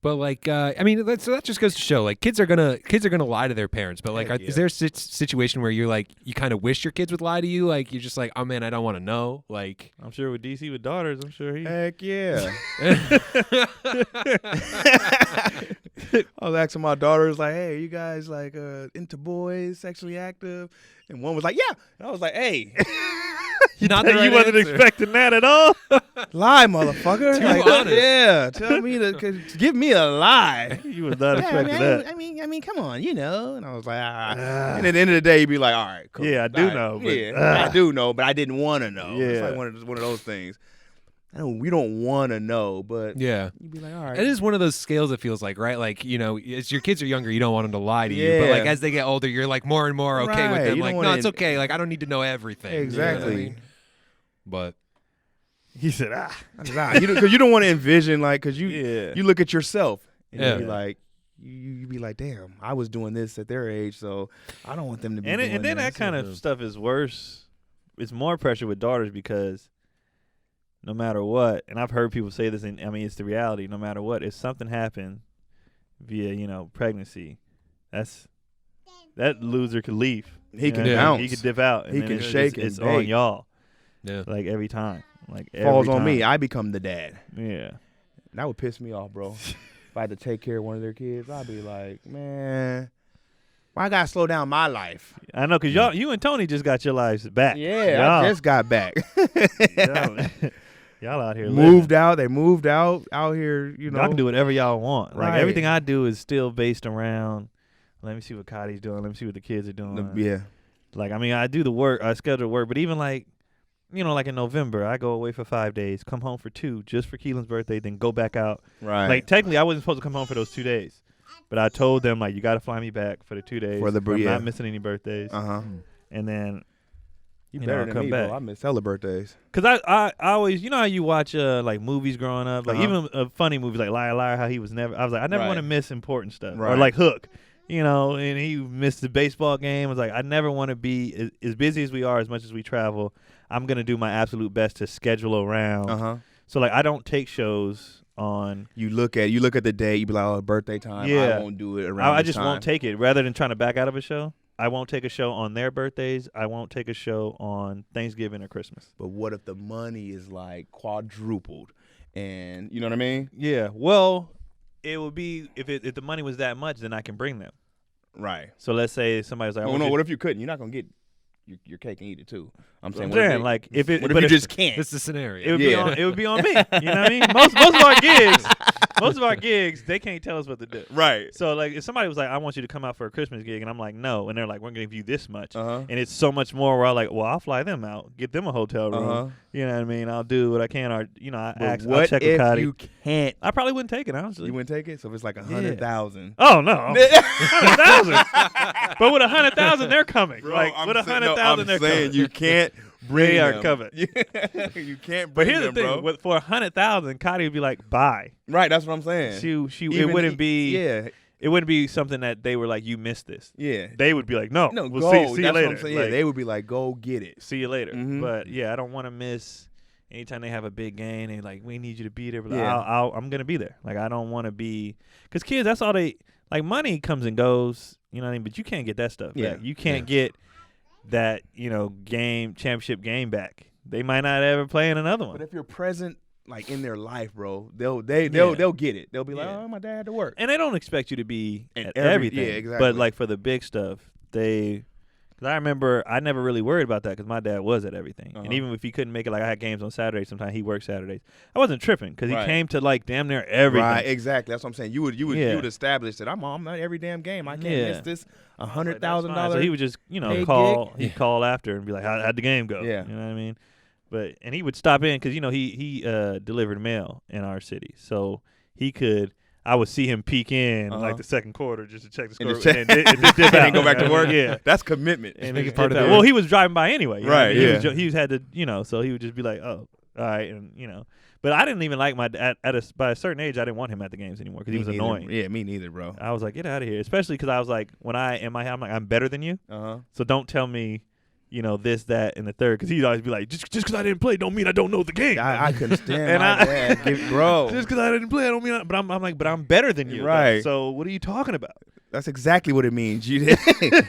[SPEAKER 3] But like, I mean, so that just goes to show, like, kids are gonna lie to their parents. But like, is there a situation where you're like, you kind of wish your kids would lie to you? Like, you're just like, oh man, I don't want to know. Like,
[SPEAKER 2] I'm sure with DC with daughters, I'm sure he.
[SPEAKER 1] Heck yeah. I was asking my daughters like, hey, are you guys like into boys, sexually active? And one was like, yeah. And I was like, hey.
[SPEAKER 3] Not the right
[SPEAKER 2] you wasn't
[SPEAKER 3] answer.
[SPEAKER 2] expecting that at all.
[SPEAKER 1] Lie, motherfucker.
[SPEAKER 3] Too
[SPEAKER 1] like,
[SPEAKER 3] honest.
[SPEAKER 1] Yeah, tell me give me a lie.
[SPEAKER 2] You was not expecting that.
[SPEAKER 1] I mean, come on, And I was like, And at the end of the day, you'd be like, all right, cool.
[SPEAKER 2] Yeah, I do
[SPEAKER 1] All right.
[SPEAKER 2] know. But,
[SPEAKER 1] Yeah, I do know, but I didn't want to know.
[SPEAKER 2] Yeah.
[SPEAKER 1] It's like one of those things. I know we don't want to know, but
[SPEAKER 3] yeah,
[SPEAKER 1] you'd be like, all right.
[SPEAKER 3] it is one of those scales. It feels like, right? Like, as your kids are younger, you don't want them to lie to you. But like as they get older, you're like more and more okay with
[SPEAKER 1] Right.
[SPEAKER 3] them.
[SPEAKER 1] You
[SPEAKER 3] Like,
[SPEAKER 1] don't
[SPEAKER 3] no,
[SPEAKER 1] wanna
[SPEAKER 3] it's okay. Like, I don't need to know everything.
[SPEAKER 1] Exactly.
[SPEAKER 3] You know what I mean? But
[SPEAKER 2] he said,
[SPEAKER 1] because you don't want to envision because you look at yourself and
[SPEAKER 3] Yeah.
[SPEAKER 1] you be like. You be like, damn, I was doing this at their age, so I don't want them to be doing
[SPEAKER 2] and then
[SPEAKER 1] this.
[SPEAKER 2] that kind of stuff is worse. It's more pressure with daughters because no matter what, and I've heard people say this, and I mean it's the reality. No matter what, if something happened via pregnancy, that loser could leave.
[SPEAKER 1] He can
[SPEAKER 2] know?
[SPEAKER 1] bounce.
[SPEAKER 2] He could dip out. And
[SPEAKER 1] He
[SPEAKER 2] then
[SPEAKER 1] can
[SPEAKER 2] it's
[SPEAKER 1] shake
[SPEAKER 2] It's
[SPEAKER 1] and
[SPEAKER 2] on
[SPEAKER 1] bake.
[SPEAKER 2] y'all.
[SPEAKER 3] yeah,
[SPEAKER 2] Like every time. Like
[SPEAKER 1] Falls
[SPEAKER 2] every
[SPEAKER 1] on me.
[SPEAKER 2] time.
[SPEAKER 1] I become the dad.
[SPEAKER 2] Yeah.
[SPEAKER 1] That would piss me off, bro. If I had to take care of one of their kids, I'd be like, man, why I gotta slow down my life?
[SPEAKER 2] I know, because you and Tony just got your lives back.
[SPEAKER 1] Yeah, I just got back.
[SPEAKER 2] Y'all out here
[SPEAKER 1] moved out. They moved out here.
[SPEAKER 2] Y'all can do whatever y'all want. Like
[SPEAKER 1] Right.
[SPEAKER 2] everything I do is still based around. Let me see what Cotty's doing. Let me see what the kids are doing.
[SPEAKER 1] Yeah.
[SPEAKER 2] Like I mean, I do the work. I schedule work, but even like in November, I go away for 5 days, come home for 2, just for Keelan's birthday, then go back out.
[SPEAKER 1] Right.
[SPEAKER 2] Like technically, I wasn't supposed to come home for those 2 days, but I told them like, you got to fly me back for the 2 days.
[SPEAKER 1] For the
[SPEAKER 2] I'm
[SPEAKER 1] yeah.
[SPEAKER 2] not missing any birthdays. And then
[SPEAKER 1] You
[SPEAKER 2] know,
[SPEAKER 1] better than
[SPEAKER 2] come
[SPEAKER 1] me,
[SPEAKER 2] back.
[SPEAKER 1] bro. I miss hella birthdays.
[SPEAKER 2] Cause I always, how you watch like movies growing up, like
[SPEAKER 1] Uh-huh.
[SPEAKER 2] even funny movies like Liar Liar, how he was never. I was like, I never
[SPEAKER 1] Right.
[SPEAKER 2] want to miss important stuff, or
[SPEAKER 1] Right.
[SPEAKER 2] like Hook. and he missed the baseball game. I was like, I never want to be as busy as we are, as much as we travel. I'm gonna do my absolute best to schedule around. So like, I don't take shows on.
[SPEAKER 1] You look at the day. You be like, oh, birthday time. I won't do it around.
[SPEAKER 2] I just won't take it. Rather than trying to back out of a show, I won't take a show on their birthdays. I won't take a show on Thanksgiving or Christmas.
[SPEAKER 1] But what if the money is like quadrupled, and you know what I mean?
[SPEAKER 2] Yeah. Well, it would be if the money was that much, then I can bring them.
[SPEAKER 1] Right.
[SPEAKER 2] So let's say somebody was like,
[SPEAKER 1] what if you couldn't? You're not gonna get your cake and eat it too. I'm saying,
[SPEAKER 2] like if you
[SPEAKER 1] just can't?
[SPEAKER 3] That's the scenario.
[SPEAKER 2] It would be on me. You know what I mean? Most of our gigs, they can't tell us what to do.
[SPEAKER 1] Right.
[SPEAKER 2] So like, if somebody was like, I want you to come out for a Christmas gig, and I'm like, no, and they're like, we're gonna give you this much, and it's so much more. Where I'm like, well, I'll fly them out, get them a hotel room. You know what I mean? I'll do what I can, or I'll check with Cotty.
[SPEAKER 1] You can't?
[SPEAKER 2] I probably wouldn't take it, honestly.
[SPEAKER 1] You wouldn't take it? So if it's like 100,000.
[SPEAKER 2] Oh no, 100,000. But with 100,000, they're coming.
[SPEAKER 1] Bro,
[SPEAKER 2] like with 100,000, they're coming.
[SPEAKER 1] You can't bring
[SPEAKER 2] they
[SPEAKER 1] them.
[SPEAKER 2] are covered.
[SPEAKER 1] You can't bring them,
[SPEAKER 2] But here's the thing:
[SPEAKER 1] bro.
[SPEAKER 2] for 100,000, Cotty would be like, "Bye."
[SPEAKER 1] Right, that's what I'm saying.
[SPEAKER 2] It wouldn't be. Yeah. It wouldn't be something that they were like, "You missed this."
[SPEAKER 1] Yeah.
[SPEAKER 2] They would be like, "No, we'll
[SPEAKER 1] go.
[SPEAKER 2] see you later."
[SPEAKER 1] What I'm saying. Like, they would be like, "Go get it.
[SPEAKER 2] See you later." But yeah, I don't want to miss. Anytime they have a big game, they like, we need you to be there. But I'm gonna be there. Like, I don't want to be, because kids, that's all they like. Money comes and goes, you know what I mean. But you can't get that stuff back. You can't get that, championship game back. They might not ever play in another one.
[SPEAKER 1] But if you're present, like in their life, bro, they'll get it. They'll be like, oh, my dad had to work,
[SPEAKER 2] and they don't expect you to be at
[SPEAKER 1] everything.
[SPEAKER 2] Yeah,
[SPEAKER 1] exactly.
[SPEAKER 2] But like for the big stuff, because I remember I never really worried about that because my dad was at everything. And even if he couldn't make it, like I had games on Saturdays, sometimes he worked Saturdays. I wasn't tripping because he came to like damn near everything.
[SPEAKER 1] Right, exactly. That's what I'm saying. You would establish that I'm at every damn game. I can't miss this $100,000.
[SPEAKER 2] So he would just, call. He'd call after and be like, how'd the game go?
[SPEAKER 1] Yeah.
[SPEAKER 2] You know what I mean? And he would stop in because, he delivered mail in our city. So he could. I would see him peek in like the second quarter just to check the score and just dip out
[SPEAKER 1] and go back to work.
[SPEAKER 2] Yeah,
[SPEAKER 1] that's commitment.
[SPEAKER 2] And make it part of that. Well, he was driving by anyway,
[SPEAKER 1] right?
[SPEAKER 2] He had to, so he would just be like, "Oh, all right," and But I didn't even like by a certain age, I didn't want him at the games anymore because he was annoying.
[SPEAKER 1] Yeah, me neither, bro.
[SPEAKER 2] I was like, get out of here, especially because I was like, when I'm like, I'm better than you. So don't tell me. This, that, and the third, because he'd always be like, just because I didn't play don't mean I don't know the game.
[SPEAKER 1] I couldn't stand my dad, bro.
[SPEAKER 2] Just because I didn't play, I don't mean. But I'm like, but I'm better than you,
[SPEAKER 1] right?
[SPEAKER 2] Though. So what are you talking about?
[SPEAKER 1] That's exactly what it means. I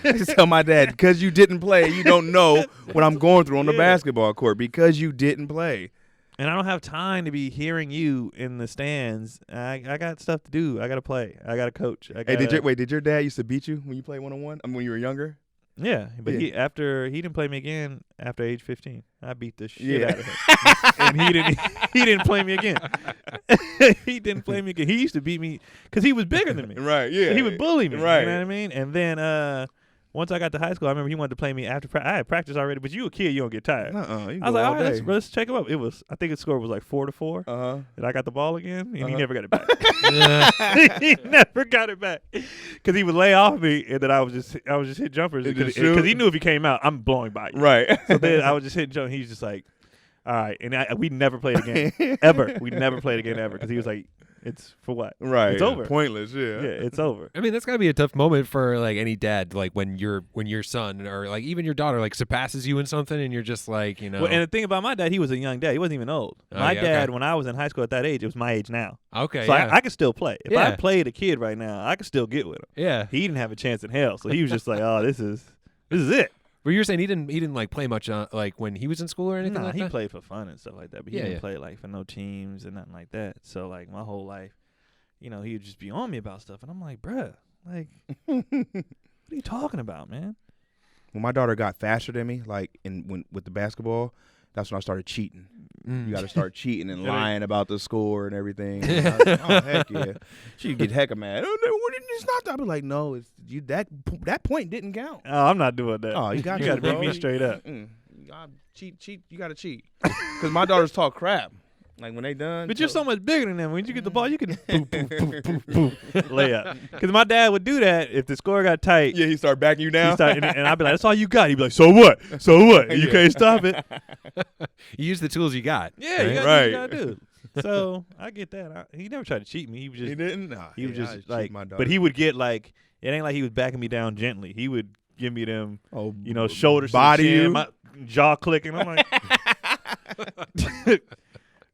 [SPEAKER 1] just tell my dad, because you didn't play, you don't know what I'm going through on the basketball court because you didn't play.
[SPEAKER 2] And I don't have time to be hearing you in the stands. I got stuff to do. I got to play. I got to coach.
[SPEAKER 1] Did your dad used to beat you when you played one-on-one? I mean, when you were younger?
[SPEAKER 2] Yeah, but he didn't play me again after age 15. I beat the shit out of him, and he didn't play me again. He didn't play me again. He used to beat me because he was bigger than me.
[SPEAKER 1] Right? Yeah.
[SPEAKER 2] So he would bully me.
[SPEAKER 1] Right.
[SPEAKER 2] You know what I mean? And then once I got to high school, I remember he wanted to play me after I had practice already. But you a kid, you don't get tired.
[SPEAKER 1] You
[SPEAKER 2] I was like, all right, let's check him up. I think his score was like 4-4. And I got the ball again, and he never got it back. He never got it back because he would lay off me, and then I was just hit jumpers because he knew if he came out, I'm blowing by you.
[SPEAKER 1] Right.
[SPEAKER 2] So then I would just hit jumpers. He's just like, all right, and we never played again ever. We never played again ever because he was like, it's for what?
[SPEAKER 1] Right.
[SPEAKER 2] It's over.
[SPEAKER 1] Pointless. Yeah.
[SPEAKER 2] Yeah, it's over.
[SPEAKER 3] I mean, that's gotta be a tough moment for like any dad, like when your son or like even your daughter like surpasses you in something, and you're just like,
[SPEAKER 2] Well, and the thing about my dad, he was a young dad. He wasn't even old. My dad, when I was in high school at that age, it was my age now.
[SPEAKER 3] Okay.
[SPEAKER 2] So I could still play. If I played a kid right now, I could still get with him.
[SPEAKER 3] Yeah.
[SPEAKER 2] He didn't have a chance in hell, so he was just like, oh, this is it.
[SPEAKER 3] But you're saying he didn't like play much like when he was in school or anything like that?
[SPEAKER 2] He played for fun and stuff like that, but he didn't play like for no teams and nothing like that. So like my whole life, he would just be on me about stuff, and I'm like, bruh, like, what are you talking about, man?
[SPEAKER 1] When my daughter got faster than me, like with the basketball, that's when I started cheating. You got to start cheating and lying about the score and everything. And I was like, oh heck yeah, she'd get hecka mad. Oh, no, it's not that. I'd be like, no, it's you. That point didn't count.
[SPEAKER 2] Oh, I'm not doing that.
[SPEAKER 1] Oh, you got
[SPEAKER 2] to beat me straight up.
[SPEAKER 1] You gotta cheat. You got to cheat because my daughters talk crap. Like when they done.
[SPEAKER 2] But you're so much bigger than them. When you get the ball, you can poof, poof, poof, poof, poof, lay up. Because my dad would do that if the score got tight.
[SPEAKER 1] Yeah, he'd start backing you down.
[SPEAKER 2] And I'd be like, that's all you got. He'd be like, so what? So what? You can't stop it.
[SPEAKER 3] You use the tools you got.
[SPEAKER 2] Yeah,
[SPEAKER 3] right?
[SPEAKER 2] you got to do. So I get that. He never tried to cheat me. He was just
[SPEAKER 1] He didn't. Nah,
[SPEAKER 2] he was
[SPEAKER 1] yeah,
[SPEAKER 2] just
[SPEAKER 1] I cheat
[SPEAKER 2] like,
[SPEAKER 1] my daughter.
[SPEAKER 2] but he would get like, it ain't like he was backing me down gently. He would give me them,
[SPEAKER 1] you
[SPEAKER 2] know, shoulders,
[SPEAKER 1] body
[SPEAKER 2] to the chin,
[SPEAKER 1] you.
[SPEAKER 2] my jaw clicking. I'm like,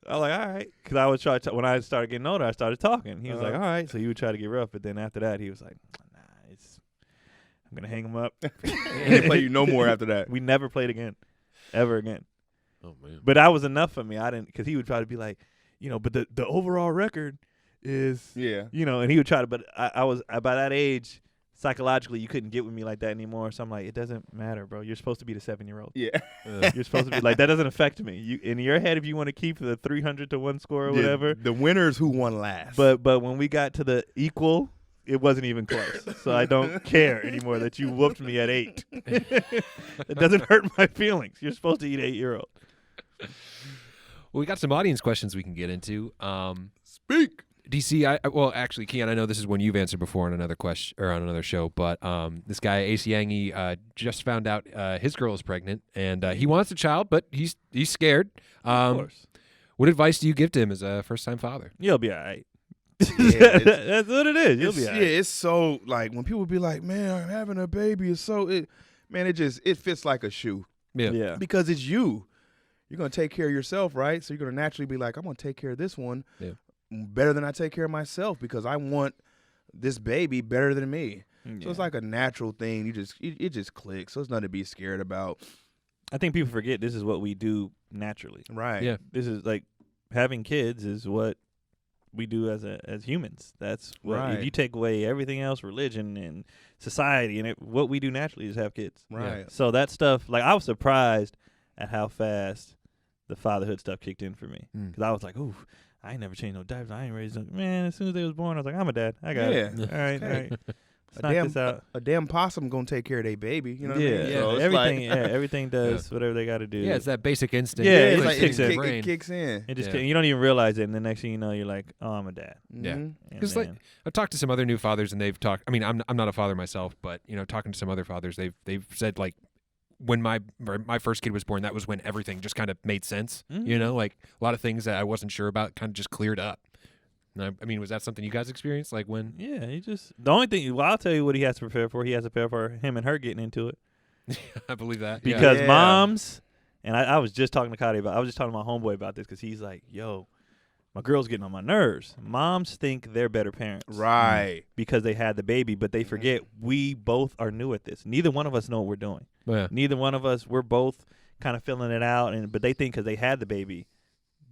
[SPEAKER 2] I was like, all right, because I would try to, when I started getting older, I started talking. He was like, all right, so he would try to get rough, but then after that, he was like, nah, I'm gonna hang him up.
[SPEAKER 1] He didn't play you no more after that.
[SPEAKER 2] We never played again, ever again.
[SPEAKER 3] Oh man.
[SPEAKER 2] But that was enough for me. I didn't, because he would try to be like, you know, but the overall record is,
[SPEAKER 1] Yeah.
[SPEAKER 2] you know, and he would try to, but I was by that age, psychologically, you couldn't get with me like that anymore. So I'm like, it doesn't matter, bro. You're supposed to be the 7-year-old.
[SPEAKER 1] Yeah.
[SPEAKER 2] You're supposed to be like, that doesn't affect me. You in your head, if you want to keep the 300-1 score or whatever.
[SPEAKER 1] The winners who won last.
[SPEAKER 2] But when we got to the equal, it wasn't even close. So I don't care anymore that you whooped me at 8. It doesn't hurt my feelings. You're supposed to eat 8-year-old.
[SPEAKER 3] Well, we got some audience questions we can get into.
[SPEAKER 1] Speak.
[SPEAKER 3] DC, well, actually, Keon, I know this is one you've answered before on another question or on another show, but this guy AC Yangi just found out his girl is pregnant, and he wants a child, but he's scared.
[SPEAKER 2] Of course.
[SPEAKER 3] What advice do you give to him as a first-time father?
[SPEAKER 2] You'll be all right.
[SPEAKER 1] Yeah,
[SPEAKER 2] That's what it is. You'll be all right.
[SPEAKER 1] Yeah, it's so like when people be like, "Man, having a baby is so it fits like a shoe."
[SPEAKER 2] Yeah.
[SPEAKER 1] Because it's you. You're gonna take care of yourself, right? So you're gonna naturally be like, "I'm gonna take care of this one better than I take care of myself because I want this baby better than me."
[SPEAKER 2] Yeah.
[SPEAKER 1] So it's like a natural thing. It just clicks. So it's nothing to be scared about.
[SPEAKER 2] I think people forget this is what we do naturally.
[SPEAKER 1] Right.
[SPEAKER 3] Yeah.
[SPEAKER 2] This is like having kids is what we do as humans. That's what
[SPEAKER 1] Right.
[SPEAKER 2] if you take away everything else, religion and society, and what we do naturally is have kids.
[SPEAKER 1] Right.
[SPEAKER 2] So that stuff, like I was surprised at how fast the fatherhood stuff kicked in for me because I was like, ooh, I ain't never changed no diapers. I ain't raised no man. As soon as they was born, I was like, I'm a dad. I got it. All right, all right. Let's knock this out.
[SPEAKER 1] A damn possum gonna take care of their baby. You know what I
[SPEAKER 2] Yeah,
[SPEAKER 1] mean?
[SPEAKER 3] Yeah,
[SPEAKER 1] So it's
[SPEAKER 2] everything.
[SPEAKER 1] like-
[SPEAKER 2] everything does whatever they got to do.
[SPEAKER 3] Yeah, it's that basic instinct.
[SPEAKER 2] Yeah,
[SPEAKER 3] It's
[SPEAKER 2] it
[SPEAKER 3] like
[SPEAKER 2] just kicks
[SPEAKER 3] in
[SPEAKER 2] in.
[SPEAKER 3] your brain.
[SPEAKER 1] It kicks in.
[SPEAKER 2] It just
[SPEAKER 3] Yeah.
[SPEAKER 2] you don't even realize it, and the next thing you know, you're like, oh, I'm a dad.
[SPEAKER 3] Yeah.
[SPEAKER 1] Mhm.
[SPEAKER 3] Because
[SPEAKER 2] And
[SPEAKER 3] like
[SPEAKER 2] then-
[SPEAKER 3] I've talked to some other new fathers, and they've talked. I mean, I'm not a father myself, but you know, talking to some other fathers, they've said like when my first kid was born, that was when everything just kind of made sense. You know, like a lot of things that I wasn't sure about kind of just cleared up. And I mean, was that something you guys experienced? Like when?
[SPEAKER 2] Yeah, he just the only thing. Well, I'll tell you what he has to prepare for. He has to prepare for him and her getting into it
[SPEAKER 3] I believe that
[SPEAKER 2] because
[SPEAKER 1] Yeah.
[SPEAKER 2] moms. And I was just talking to Cody about. I was just talking to my homeboy about this because he's like, "Yo, my girl's getting on my nerves. Moms think they're better parents,
[SPEAKER 1] Right.
[SPEAKER 2] because they had the baby, but they forget we both are new at this. Neither one of us know what we're doing.
[SPEAKER 3] Yeah.
[SPEAKER 2] Neither one of us. We're both kind of filling it out, but they think because they had the baby,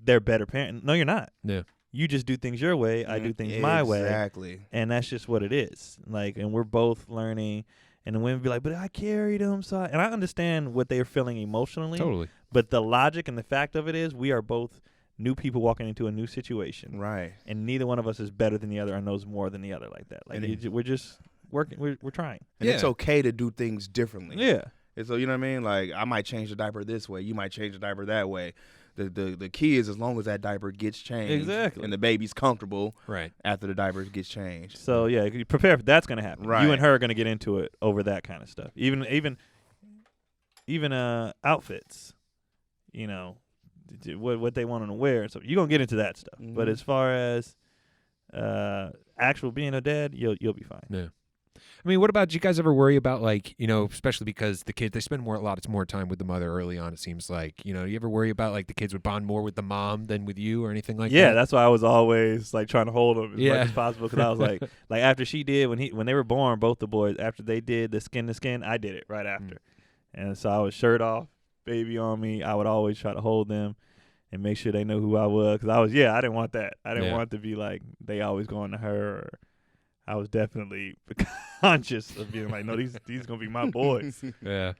[SPEAKER 2] they're better parents. No, you're not.
[SPEAKER 3] Yeah.
[SPEAKER 2] You just do things your way. I do things my way.
[SPEAKER 1] Exactly.
[SPEAKER 2] And that's just what it is. Like, and we're both learning. And the women be like, but I carried him. And I understand what they're feeling emotionally.
[SPEAKER 3] Totally.
[SPEAKER 2] But the logic and the fact of it is we are both new people walking into a new situation.
[SPEAKER 1] Right.
[SPEAKER 2] And neither one of us is better than the other or knows more than the other like that. Like, we're just working. We're trying.
[SPEAKER 1] And it's
[SPEAKER 3] Yeah.
[SPEAKER 1] okay to do things differently.
[SPEAKER 2] Yeah.
[SPEAKER 1] And so, you know what I mean? Like, I might change the diaper this way. You might change the diaper that way. The key is as long as that diaper gets changed.
[SPEAKER 2] Exactly.
[SPEAKER 1] And the baby's comfortable
[SPEAKER 3] Right.
[SPEAKER 1] after the diaper gets changed.
[SPEAKER 2] So, yeah, you prepare. That's going to happen.
[SPEAKER 1] Right.
[SPEAKER 2] You and her are going to get into it over that kind of stuff. Even outfits, you know, what they want them to wear. So you're going to get into that stuff. But
[SPEAKER 1] Mhm.
[SPEAKER 2] as far as actual being a dad, you'll be fine.
[SPEAKER 3] Yeah. I mean, what about, do you guys ever worry about, like, you know, especially because the kids, they spend a lot more time with the mother early on, it seems like. You know, you ever worry about, like, the kids would bond more with the mom than with you or anything like
[SPEAKER 2] Yeah,
[SPEAKER 3] that?
[SPEAKER 2] that's why I was always like trying to hold them as
[SPEAKER 3] Yeah.
[SPEAKER 2] much as possible because I was like after she did when they were born, both the boys, after they did the skin to skin, I did it right after, and so I was shirt off, baby on me. I would always try to hold them and make sure they know who I was because I didn't want that. I didn't want it to be like they always going to her. Or I was definitely conscious of being like, no, these gonna be my boys.
[SPEAKER 3] Yeah.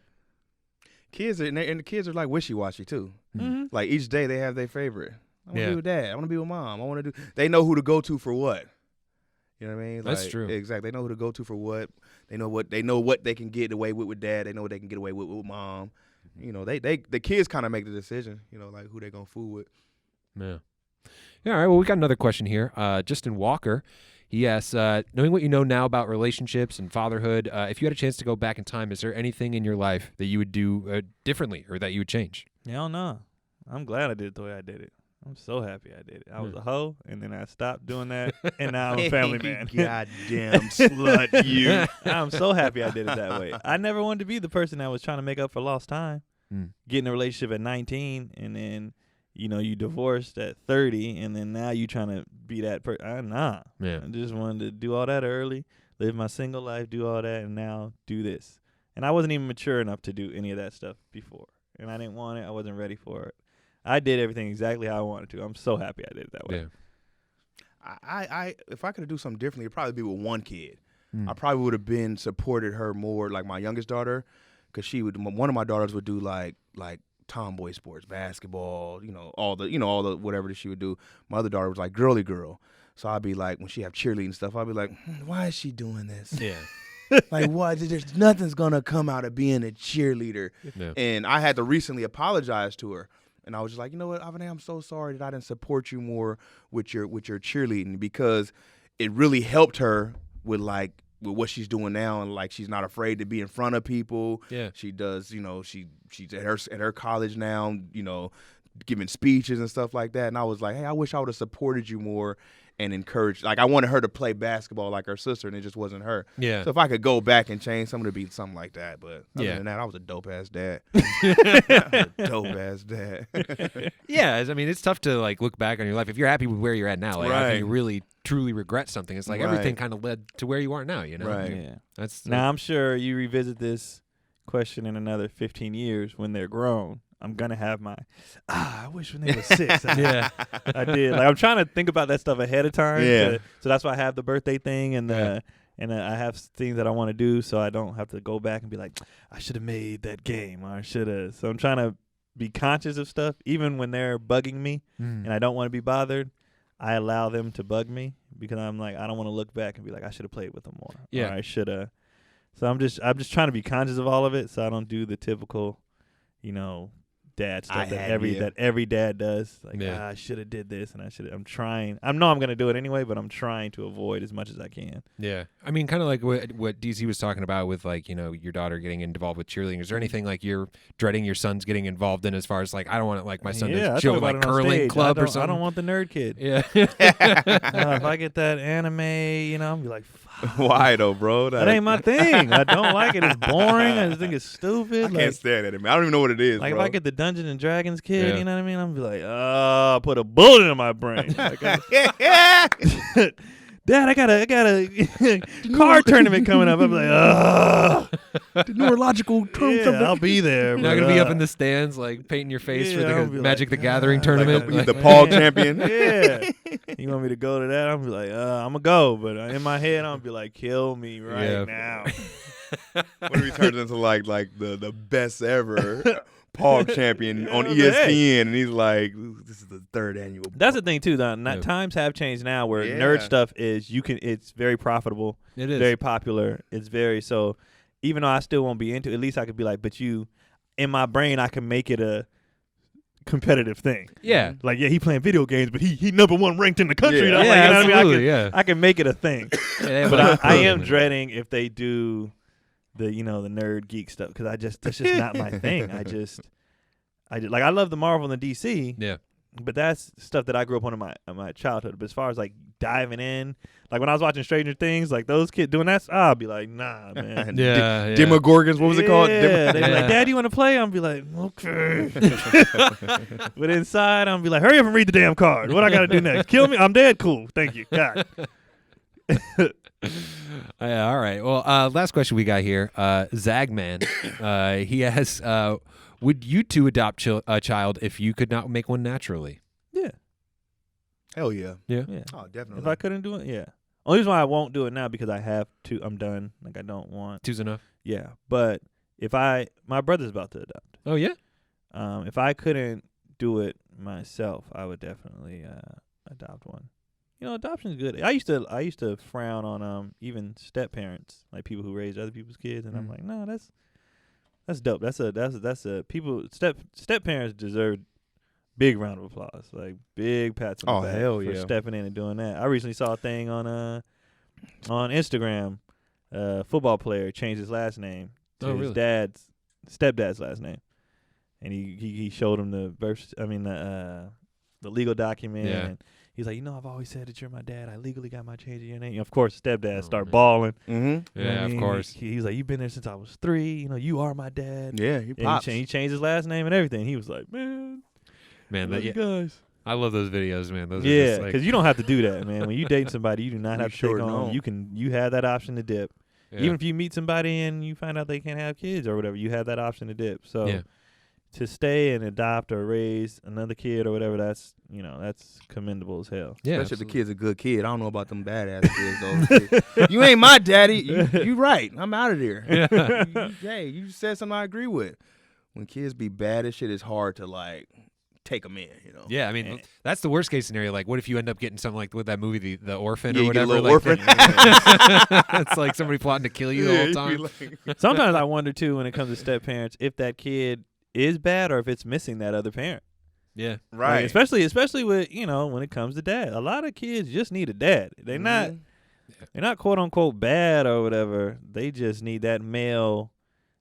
[SPEAKER 1] Kids are, and the kids are like wishy-washy too.
[SPEAKER 2] Mm-hmm.
[SPEAKER 1] Like each day they have their favorite. I want to
[SPEAKER 3] Yeah.
[SPEAKER 1] be with dad. I want to be with mom. I want to do. They know who to go to for what. You know what I mean?
[SPEAKER 3] That's
[SPEAKER 1] Like,
[SPEAKER 3] true.
[SPEAKER 1] Exactly. They know who to go to for what. They know what they can get away with dad. They know what they can get away with mom. You know, the kids kind of make the decision. You know, like who they gonna fool with.
[SPEAKER 3] Yeah. Yeah, all right. Well, we got another question here. Justin Walker. He asks, knowing what you know now about relationships and fatherhood, if you had a chance to go back in time, is there anything in your life that you would do differently or that you would change?
[SPEAKER 2] Hell no. I'm glad I did it the way I did it. I'm so happy I did it. I was a hoe, and then I stopped doing that, and now I'm a family man.
[SPEAKER 1] Goddamn slut, you.
[SPEAKER 2] I'm so happy I did it that way. I never wanted to be the person that was trying to make up for lost time. Get in a relationship at 19, and then you divorced at 30, and then now you trying to be that person. Nah.
[SPEAKER 3] Yeah.
[SPEAKER 2] I just wanted to do all that early, live my single life, do all that, and now do this. And I wasn't even mature enough to do any of that stuff before, and I didn't want it. I wasn't ready for it. I did everything exactly how I wanted to. I'm so happy I did it that way.
[SPEAKER 3] Yeah.
[SPEAKER 1] I if I could do something differently, it'd probably be with one kid. I probably would have supported her more, like my youngest daughter, because one of my daughters would do like tomboy sports, basketball, all the whatever that she would do. My other daughter was like girly girl. So I'd be like, when she have cheerleading stuff, I'd be like, why is she doing this?
[SPEAKER 3] Yeah.
[SPEAKER 1] Like, what? There's nothing's gonna come out of being a cheerleader.
[SPEAKER 3] Yeah.
[SPEAKER 1] And I had to recently apologize to her. And I was just like, you know what, Avane, I'm so sorry that I didn't support you more with your cheerleading, because it really helped her with what she's doing now, and like she's not afraid to be in front of people.
[SPEAKER 3] Yeah.
[SPEAKER 1] She does, she's at her college now, giving speeches and stuff like that. And I was like, hey, I wish I would have supported you more and encouraged. Like, I wanted her to play basketball like her sister, and it just wasn't her.
[SPEAKER 3] Yeah.
[SPEAKER 1] So if I could go back and change something, to be something like that. But other than that, I was a dope ass dad.
[SPEAKER 3] Yeah, I mean, it's tough to like look back on your life if you're happy with where you're at now. Like, how can you really truly regret something? It's like everything kind of led to where you are now.
[SPEAKER 1] Right.
[SPEAKER 2] Yeah.
[SPEAKER 3] That's
[SPEAKER 2] now I'm sure you revisit this question in another 15 years when they're grown. I'm gonna have my I wish when they were 6.
[SPEAKER 3] Yeah.
[SPEAKER 2] I did. Like, I'm trying to think about that stuff ahead of time.
[SPEAKER 1] Yeah.
[SPEAKER 2] So that's why I have the birthday thing, and I have things that I want to do, so I don't have to go back and be like, I should have made that game, or I should have. So I'm trying to be conscious of stuff, even when they're bugging me, and I don't want to be bothered. I allow them to bug me, because I'm like, I don't want to look back and be like, I should have played with them more.
[SPEAKER 3] Yeah.
[SPEAKER 2] Or I should have. So I'm just trying to be conscious of all of it, so I don't do the typical, dad stuff that every dad does. Like, I should have did this, and I'm trying. I know I'm going to do it anyway, but I'm trying to avoid as much as I can.
[SPEAKER 3] Yeah. I mean, kind of like what DC was talking about with, like, your daughter getting involved with cheerleading. Is there anything like you're dreading your son's getting involved in, as far as like, I don't want to, like, my son to show like curling club or something?
[SPEAKER 2] I don't want the nerd kid.
[SPEAKER 3] Yeah.
[SPEAKER 2] If I get that anime, I'm going to be like, fuck.
[SPEAKER 1] Why though, bro?
[SPEAKER 2] That ain't my thing. I don't like it. It's boring. I just think it's stupid.
[SPEAKER 1] I can't stand it, man. I don't even know what it is,
[SPEAKER 2] like,
[SPEAKER 1] bro.
[SPEAKER 2] if I get the Dungeons and Dragons kid, you know what I mean? I'm gonna be like, put a bullet in my brain. Like, Dad, I got a card tournament coming up. I'm like,
[SPEAKER 1] the neurological term.
[SPEAKER 2] I'll be there.
[SPEAKER 3] You're not gonna be up in the stands like painting your face for the Magic the Gathering tournament.
[SPEAKER 1] Like the Paul champion.
[SPEAKER 2] Yeah. You want me to go to that? I'm be like, I'm gonna go, but in my head, I'm gonna be like, kill me now.
[SPEAKER 1] What if he turns into like the best ever Pog champion on ESPN, and he's like, this is the 3rd annual.
[SPEAKER 2] That's the thing too, though. Times have changed now, where nerd stuff is it's very profitable.
[SPEAKER 3] It is
[SPEAKER 2] very popular. It's very so. Even though I still won't be into it, at least I could be like, but in my brain, I can make it a competitive thing.
[SPEAKER 3] Yeah.
[SPEAKER 2] Like, he playing video games, but he #1 ranked in the country.
[SPEAKER 3] Yeah,
[SPEAKER 2] like,
[SPEAKER 3] absolutely.
[SPEAKER 2] I can make it a thing. But I am dreading if they do the the nerd geek stuff, because that's just not my thing. I love the Marvel and the DC.
[SPEAKER 3] Yeah.
[SPEAKER 2] But that's stuff that I grew up on in my childhood. But as far as like diving in, like when I was watching Stranger Things, like those kids doing that, I'll be like, nah, man.
[SPEAKER 1] Demogorgons, what was it called?
[SPEAKER 2] Yeah, they'd be like, Dad, you want to play? I'll be like, okay. But inside, I'll be like, hurry up and read the damn card. What I got to do next? Kill me? I'm dead? Cool. Thank you. God.
[SPEAKER 3] All right. Well, last question we got here. Zagman. He has, would you two adopt a child if you could not make one naturally?
[SPEAKER 2] Yeah.
[SPEAKER 1] Hell yeah.
[SPEAKER 3] Yeah.
[SPEAKER 1] Oh, definitely.
[SPEAKER 2] If I couldn't do it, yeah. Only reason why I won't do it now, because I have to. I'm done. Like, I don't want.
[SPEAKER 3] Two's enough?
[SPEAKER 2] Yeah. But my brother's about to adopt.
[SPEAKER 3] Oh, yeah?
[SPEAKER 2] If I couldn't do it myself, I would definitely adopt one. Adoption's good. I used to frown on even step parents, like people who raise other people's kids, and I'm like, no, that's dope. That's a people step parents deserve big round of applause, like big pats on the back for stepping in and doing that. I recently saw a thing on Instagram. Football player changed his last name to his stepdad's last name, and he showed him the the legal document.
[SPEAKER 3] Yeah.
[SPEAKER 2] And he's like, I've always said that you're my dad. I legally got my change of your name. Of course, stepdad start bawling.
[SPEAKER 1] Mm-hmm.
[SPEAKER 2] You know what I
[SPEAKER 3] of
[SPEAKER 2] mean?
[SPEAKER 3] course.
[SPEAKER 2] He's like, you've been there since I was 3. You are my dad.
[SPEAKER 1] Yeah, he
[SPEAKER 2] And
[SPEAKER 1] pops.
[SPEAKER 2] he changed his last name and everything. He was like, man,
[SPEAKER 3] Man,
[SPEAKER 2] you guys.
[SPEAKER 3] I love those videos, man. Those are
[SPEAKER 2] Yeah,
[SPEAKER 3] just like,
[SPEAKER 2] because you don't have to do that, man. When you dating somebody, you do not
[SPEAKER 1] You
[SPEAKER 2] have to
[SPEAKER 1] sure
[SPEAKER 2] take on.
[SPEAKER 1] don't.
[SPEAKER 2] You have that option to dip.
[SPEAKER 3] yeah.
[SPEAKER 2] Even if you meet somebody and you find out they can't have kids or whatever, you have that option to dip. So
[SPEAKER 3] Yeah.
[SPEAKER 2] to stay and adopt or raise another kid or whatever, that's commendable as hell.
[SPEAKER 3] yeah,
[SPEAKER 1] Especially if the kid's a good kid. I don't know about them badass kids though. You ain't my daddy. You right. I'm out of there.
[SPEAKER 3] Yeah.
[SPEAKER 1] You said something I agree with. When kids be bad as shit, it's hard to like take them in.
[SPEAKER 3] Yeah, I mean, that's the worst case scenario. Like, what if you end up getting something like with that movie, The Orphan,
[SPEAKER 1] Yeah,
[SPEAKER 3] or
[SPEAKER 1] you get a
[SPEAKER 3] whatever?
[SPEAKER 1] little
[SPEAKER 3] Like,
[SPEAKER 1] orphan.
[SPEAKER 3] it's like somebody plotting to kill you the whole time.
[SPEAKER 2] Sometimes I wonder too when it comes to step parents if that kid is bad or if it's missing that other parent.
[SPEAKER 3] Yeah,
[SPEAKER 1] Right.
[SPEAKER 2] Like, especially with when it comes to dad. A lot of kids just need a dad. They're not they're not quote unquote bad or whatever. They just need that male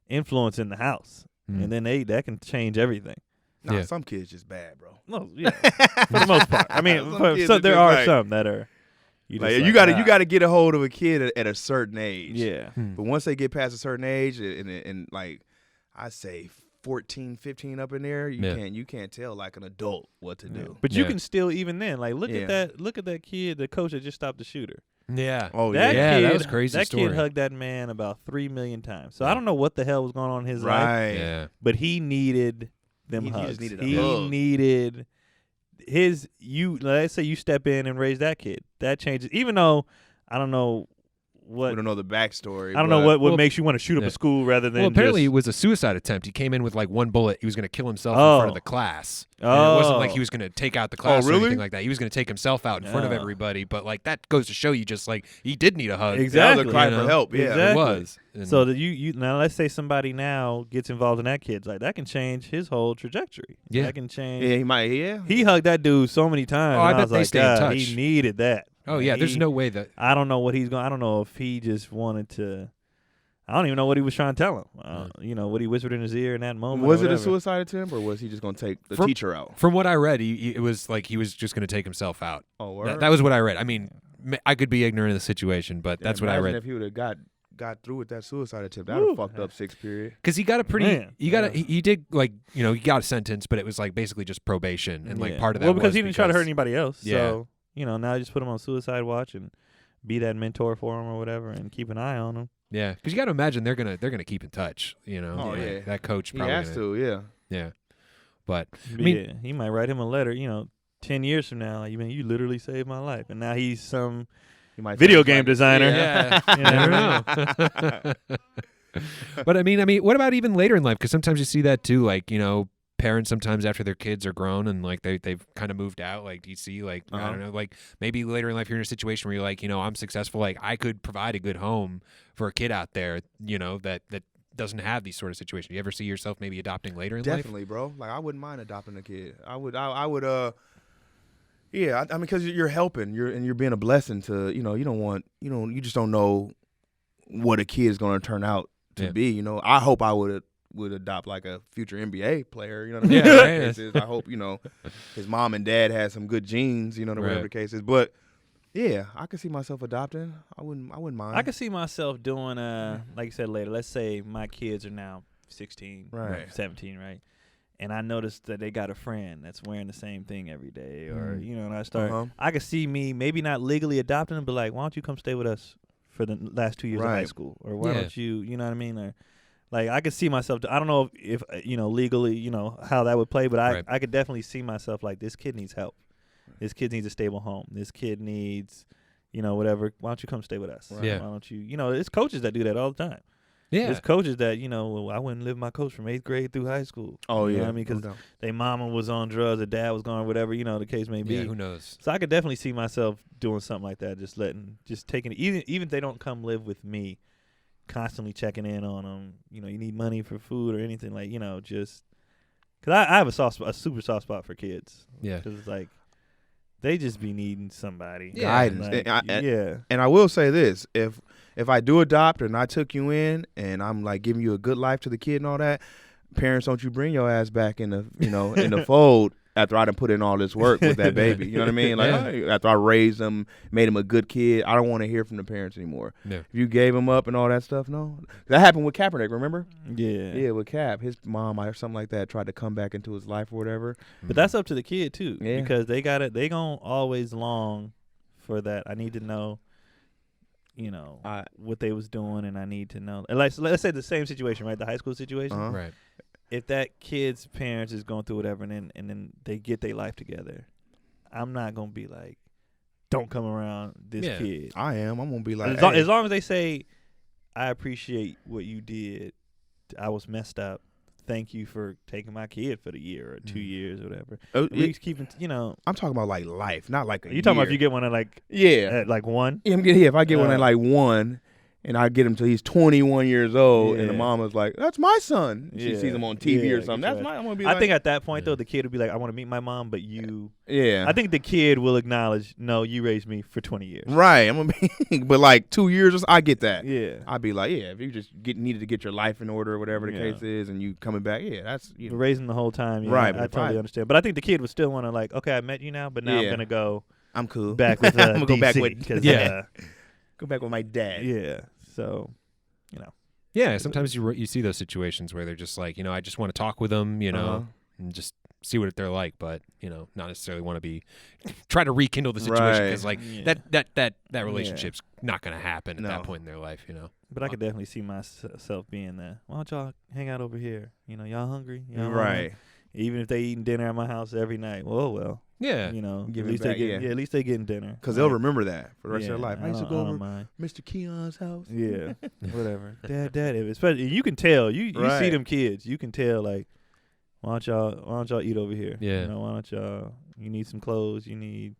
[SPEAKER 2] influence in the house, and then that can change everything.
[SPEAKER 1] Nah,
[SPEAKER 3] Yeah.
[SPEAKER 1] some kids just bad, bro.
[SPEAKER 2] No, yeah, for the most part. I mean,
[SPEAKER 1] Some kids
[SPEAKER 2] so
[SPEAKER 1] are
[SPEAKER 2] there
[SPEAKER 1] just
[SPEAKER 2] are
[SPEAKER 1] like-
[SPEAKER 2] some that are. You
[SPEAKER 1] You got to get a hold of a kid at a certain age.
[SPEAKER 2] Yeah.
[SPEAKER 1] But once they get past a certain age, and like I say 14, 15 up in there, you can't tell like an adult what to do.
[SPEAKER 2] But you
[SPEAKER 3] Yeah.
[SPEAKER 2] can still even then look
[SPEAKER 1] Yeah.
[SPEAKER 2] at that kid, the coach that just stopped the shooter.
[SPEAKER 3] yeah.
[SPEAKER 1] Oh
[SPEAKER 2] That
[SPEAKER 3] yeah,
[SPEAKER 2] kid,
[SPEAKER 3] that was a crazy
[SPEAKER 2] That
[SPEAKER 3] story.
[SPEAKER 2] kid hugged that man about 3 million times. So I don't know what the hell was going on in his life,
[SPEAKER 1] Right.
[SPEAKER 3] Yeah,
[SPEAKER 2] but he needed them
[SPEAKER 1] He
[SPEAKER 2] hugs.
[SPEAKER 1] just needed a
[SPEAKER 2] he
[SPEAKER 1] hug.
[SPEAKER 2] needed let's say you step in and raise that kid. That changes. Even though I don't know what
[SPEAKER 1] We don't know the backstory.
[SPEAKER 2] I don't know
[SPEAKER 1] but-
[SPEAKER 2] what makes you want to shoot up
[SPEAKER 3] Yeah.
[SPEAKER 2] a school rather than
[SPEAKER 3] well, apparently
[SPEAKER 2] just,
[SPEAKER 3] it was a suicide attempt. He came in with like one bullet. He was going to kill himself in front of the class. And it wasn't like he was going to take out the class or
[SPEAKER 1] really?
[SPEAKER 3] anything like that. He was going to take himself out in front of
[SPEAKER 2] Oh.
[SPEAKER 3] everybody. But like that goes to show you, just like he did need a hug.
[SPEAKER 1] That
[SPEAKER 2] Exactly.
[SPEAKER 1] was a cry
[SPEAKER 3] You
[SPEAKER 1] for
[SPEAKER 3] know?
[SPEAKER 1] help. Yeah.
[SPEAKER 2] Exactly.
[SPEAKER 3] It was. And
[SPEAKER 2] So that you now let's say somebody now gets involved in that kid's like that can change his whole trajectory.
[SPEAKER 3] Yeah.
[SPEAKER 2] That can change.
[SPEAKER 1] Yeah, he might. Yeah.
[SPEAKER 2] He hugged that dude so many times.
[SPEAKER 3] Oh, I
[SPEAKER 2] and
[SPEAKER 3] bet
[SPEAKER 2] was
[SPEAKER 3] they
[SPEAKER 2] like,
[SPEAKER 3] stay in
[SPEAKER 2] God,
[SPEAKER 3] touch.
[SPEAKER 2] He needed that.
[SPEAKER 3] oh yeah, there's
[SPEAKER 2] He-
[SPEAKER 3] no way that.
[SPEAKER 2] I don't know what he's going. I don't know if he just wanted to. I don't even know what he was trying to tell him. What he whispered in his ear in that moment.
[SPEAKER 1] Was
[SPEAKER 2] or
[SPEAKER 1] it a
[SPEAKER 2] whatever.
[SPEAKER 1] suicide attempt, or was he just gonna take the
[SPEAKER 3] From-
[SPEAKER 1] teacher out?
[SPEAKER 3] From what I read, it was like he was just going to take himself out.
[SPEAKER 1] Oh, word?
[SPEAKER 3] That was what I read. I mean, I could be ignorant of the situation, but that's what I
[SPEAKER 1] Imagine
[SPEAKER 3] read.
[SPEAKER 1] If he would have got through with that suicide attempt, that
[SPEAKER 2] Woo.
[SPEAKER 1] would have fucked up 6th period.
[SPEAKER 3] Because he got a pretty,
[SPEAKER 2] Man,
[SPEAKER 3] he did like, he got a sentence, but it was like basically just probation, and like
[SPEAKER 2] Yeah.
[SPEAKER 3] part of that.
[SPEAKER 2] Well, because
[SPEAKER 3] was
[SPEAKER 2] he didn't try to hurt anybody else.
[SPEAKER 3] Yeah.
[SPEAKER 2] So now just put him on suicide watch and be that mentor for him or whatever, and keep an eye on him.
[SPEAKER 3] Yeah, because you got to imagine they're gonna keep in touch.
[SPEAKER 1] Oh,
[SPEAKER 3] Like,
[SPEAKER 1] yeah.
[SPEAKER 3] that coach
[SPEAKER 1] He
[SPEAKER 3] probably
[SPEAKER 1] has to. Yeah.
[SPEAKER 3] Yeah, but
[SPEAKER 2] But
[SPEAKER 3] mean-
[SPEAKER 2] yeah, he might write him a letter. 10 years from now, like, you literally saved my life, and now he's some
[SPEAKER 1] He might
[SPEAKER 2] video
[SPEAKER 1] sound
[SPEAKER 2] game
[SPEAKER 1] like-
[SPEAKER 2] designer.
[SPEAKER 3] yeah,
[SPEAKER 2] You know
[SPEAKER 3] I
[SPEAKER 2] what I
[SPEAKER 3] don't know. But I mean, what about even later in life? Because sometimes you see that too, like parents sometimes after their kids are grown and like they've kind of moved out, like DC, like I don't know, like maybe later in life you're in a situation where you're like, I'm successful, like I could provide a good home for a kid out there, that doesn't have these sort of situations. You ever see yourself maybe adopting later in life?
[SPEAKER 1] Definitely, bro. Like I wouldn't mind adopting a kid. I would. Yeah, I mean, because you're helping, you're being a blessing to. You just don't know what a kid is going to turn out to
[SPEAKER 3] Yeah.
[SPEAKER 1] be. I hope I would adopt like a future NBA player. You know what I mean?
[SPEAKER 3] Yeah,
[SPEAKER 1] Whatever
[SPEAKER 3] right.
[SPEAKER 1] the case is. I hope his mom and dad had some good genes. Whatever
[SPEAKER 3] Right.
[SPEAKER 1] the case is. But yeah, I could see myself adopting. I wouldn't mind.
[SPEAKER 2] I could see myself doing, like you said later, let's say my kids are now 16,
[SPEAKER 1] Right.
[SPEAKER 2] 17, right? And I noticed that they got a friend that's wearing the same thing every day, or and I start.
[SPEAKER 1] Uh-huh.
[SPEAKER 2] I could see me maybe not legally adopting them, but like, why don't you come stay with us for the last 2 years of high
[SPEAKER 1] Right.
[SPEAKER 2] school, or why
[SPEAKER 3] Yeah.
[SPEAKER 2] don't you, you know what I mean? Or like, I could see myself. I don't know if legally, how that would play, but
[SPEAKER 3] Right.
[SPEAKER 2] I could definitely see myself like, this kid needs help. This kid needs a stable home. This kid needs, whatever. Why don't you come stay with us?
[SPEAKER 1] Right.
[SPEAKER 3] Yeah.
[SPEAKER 2] Why don't you? It's coaches that do that all the time.
[SPEAKER 3] Yeah,
[SPEAKER 2] There's coaches that, well, I wouldn't live with my coach from 8th grade through high school.
[SPEAKER 1] Oh
[SPEAKER 2] You know
[SPEAKER 1] yeah.
[SPEAKER 2] what I mean? Because
[SPEAKER 1] no doubt.
[SPEAKER 2] their mama was on drugs, their dad was gone, whatever, the case may be.
[SPEAKER 3] yeah, who knows?
[SPEAKER 2] So I could definitely see myself doing something like that, just taking it, even if they don't come live with me, constantly checking in on them. You need money for food or anything, like, just because I have a super soft spot for kids.
[SPEAKER 3] Yeah.
[SPEAKER 2] Because it's like they just be needing somebody.
[SPEAKER 3] Yeah.
[SPEAKER 1] Guidance.
[SPEAKER 2] Like, yeah.
[SPEAKER 1] And I will say this: if I do adopt and I took you in and I'm like giving you a good life to the kid and all that, parents, don't you bring your ass back in the in the fold after I done put in all this work with that baby. You know what I mean? Like after I raised him, made him a good kid, I don't want to hear from the parents anymore.
[SPEAKER 3] Yeah.
[SPEAKER 1] If you gave him up and all that stuff, no. That happened with Kaepernick, remember?
[SPEAKER 2] Yeah.
[SPEAKER 1] Yeah, with Cap. His mom or something like that tried to come back into his life or whatever.
[SPEAKER 2] But that's up to the kid too.
[SPEAKER 1] Yeah.
[SPEAKER 2] Because they gonna always long for that. I need to know, you know, what they was doing, and I need to know. And let's say the same situation, right? The high school situation.
[SPEAKER 3] Right.
[SPEAKER 2] If that kid's parents is going through whatever, and then they get their life together, I'm not gonna be like, don't come around this kid.
[SPEAKER 1] I am. I'm gonna be like,
[SPEAKER 2] as long as they say, I appreciate what you did. I was messed up. Thank you for taking my kid for the year or 2 years or whatever. At least keeping, you know.
[SPEAKER 1] I'm talking about like life, not like a year.
[SPEAKER 2] You talking about if you get one at like at like 1?
[SPEAKER 1] Yeah, if I get one at like 1, and I get him till he's 21 years old, and the mom is like, "That's my son." She sees him on TV or something. That's my. I'm gonna be.
[SPEAKER 2] I think at that point though, the kid would be like, "I want to meet my mom, but you."
[SPEAKER 1] Yeah.
[SPEAKER 2] I think the kid will acknowledge, "No, you raised me for 20 years."
[SPEAKER 1] Right. I'm gonna be, but like 2 years, I get that.
[SPEAKER 2] Yeah.
[SPEAKER 1] I'd be like, if you just needed to get your life in order or whatever the case is, and you coming back, that's
[SPEAKER 2] raising the whole time.
[SPEAKER 1] Right.
[SPEAKER 2] I totally understand, but I think the kid would still want to like, okay, I met you now, but now I'm gonna go.
[SPEAKER 1] I'm cool.
[SPEAKER 2] Back with
[SPEAKER 1] I'm gonna
[SPEAKER 2] DC,
[SPEAKER 1] go back with
[SPEAKER 2] go
[SPEAKER 1] back with my dad.
[SPEAKER 2] Yeah. So. You know.
[SPEAKER 3] Yeah, sometimes you see those situations where they're just like, you know, I just want to talk with them, you know, and just see what they're like, but you know, not necessarily want to be try to rekindle the situation because like that relationship's not going to happen at that point in their life, you know.
[SPEAKER 2] But I could definitely see myself being there. Why don't y'all hang out over here? You know, y'all hungry? Y'all
[SPEAKER 1] right.
[SPEAKER 2] Even if they eating dinner at my house every night, well.
[SPEAKER 3] Yeah.
[SPEAKER 2] You know,
[SPEAKER 1] Give
[SPEAKER 2] at least
[SPEAKER 1] back,
[SPEAKER 2] at least they getting dinner.
[SPEAKER 1] Because they'll remember that for the rest of their life. I used to go over
[SPEAKER 2] mind.
[SPEAKER 1] Mr. Keon's house.
[SPEAKER 2] Yeah. Whatever. Dad, especially you can tell. You see them kids. You can tell like, why don't y'all eat over here?
[SPEAKER 3] Yeah.
[SPEAKER 2] You know, why don't y'all you need some clothes, you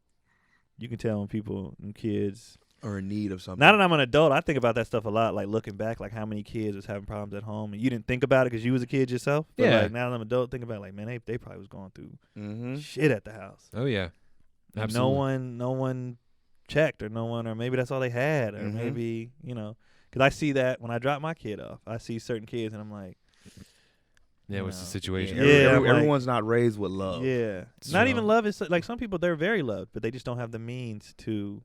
[SPEAKER 2] can tell when people and kids
[SPEAKER 1] are in need of something.
[SPEAKER 2] Now that I'm an adult, I think about that stuff a lot, like looking back, like how many kids was having problems at home, and you didn't think about it because you was a kid yourself. But like now that I'm an adult, think about it, like, man, they probably was going through shit at the house.
[SPEAKER 3] Oh yeah, absolutely.
[SPEAKER 2] No one checked, or maybe that's all they had, or maybe because I see that when I drop my kid off, I see certain kids, and I'm like,
[SPEAKER 3] yeah, what's the situation?
[SPEAKER 1] Everyone's not raised with love.
[SPEAKER 2] Yeah, not even love is like some people they're very loved, but they just don't have the means to.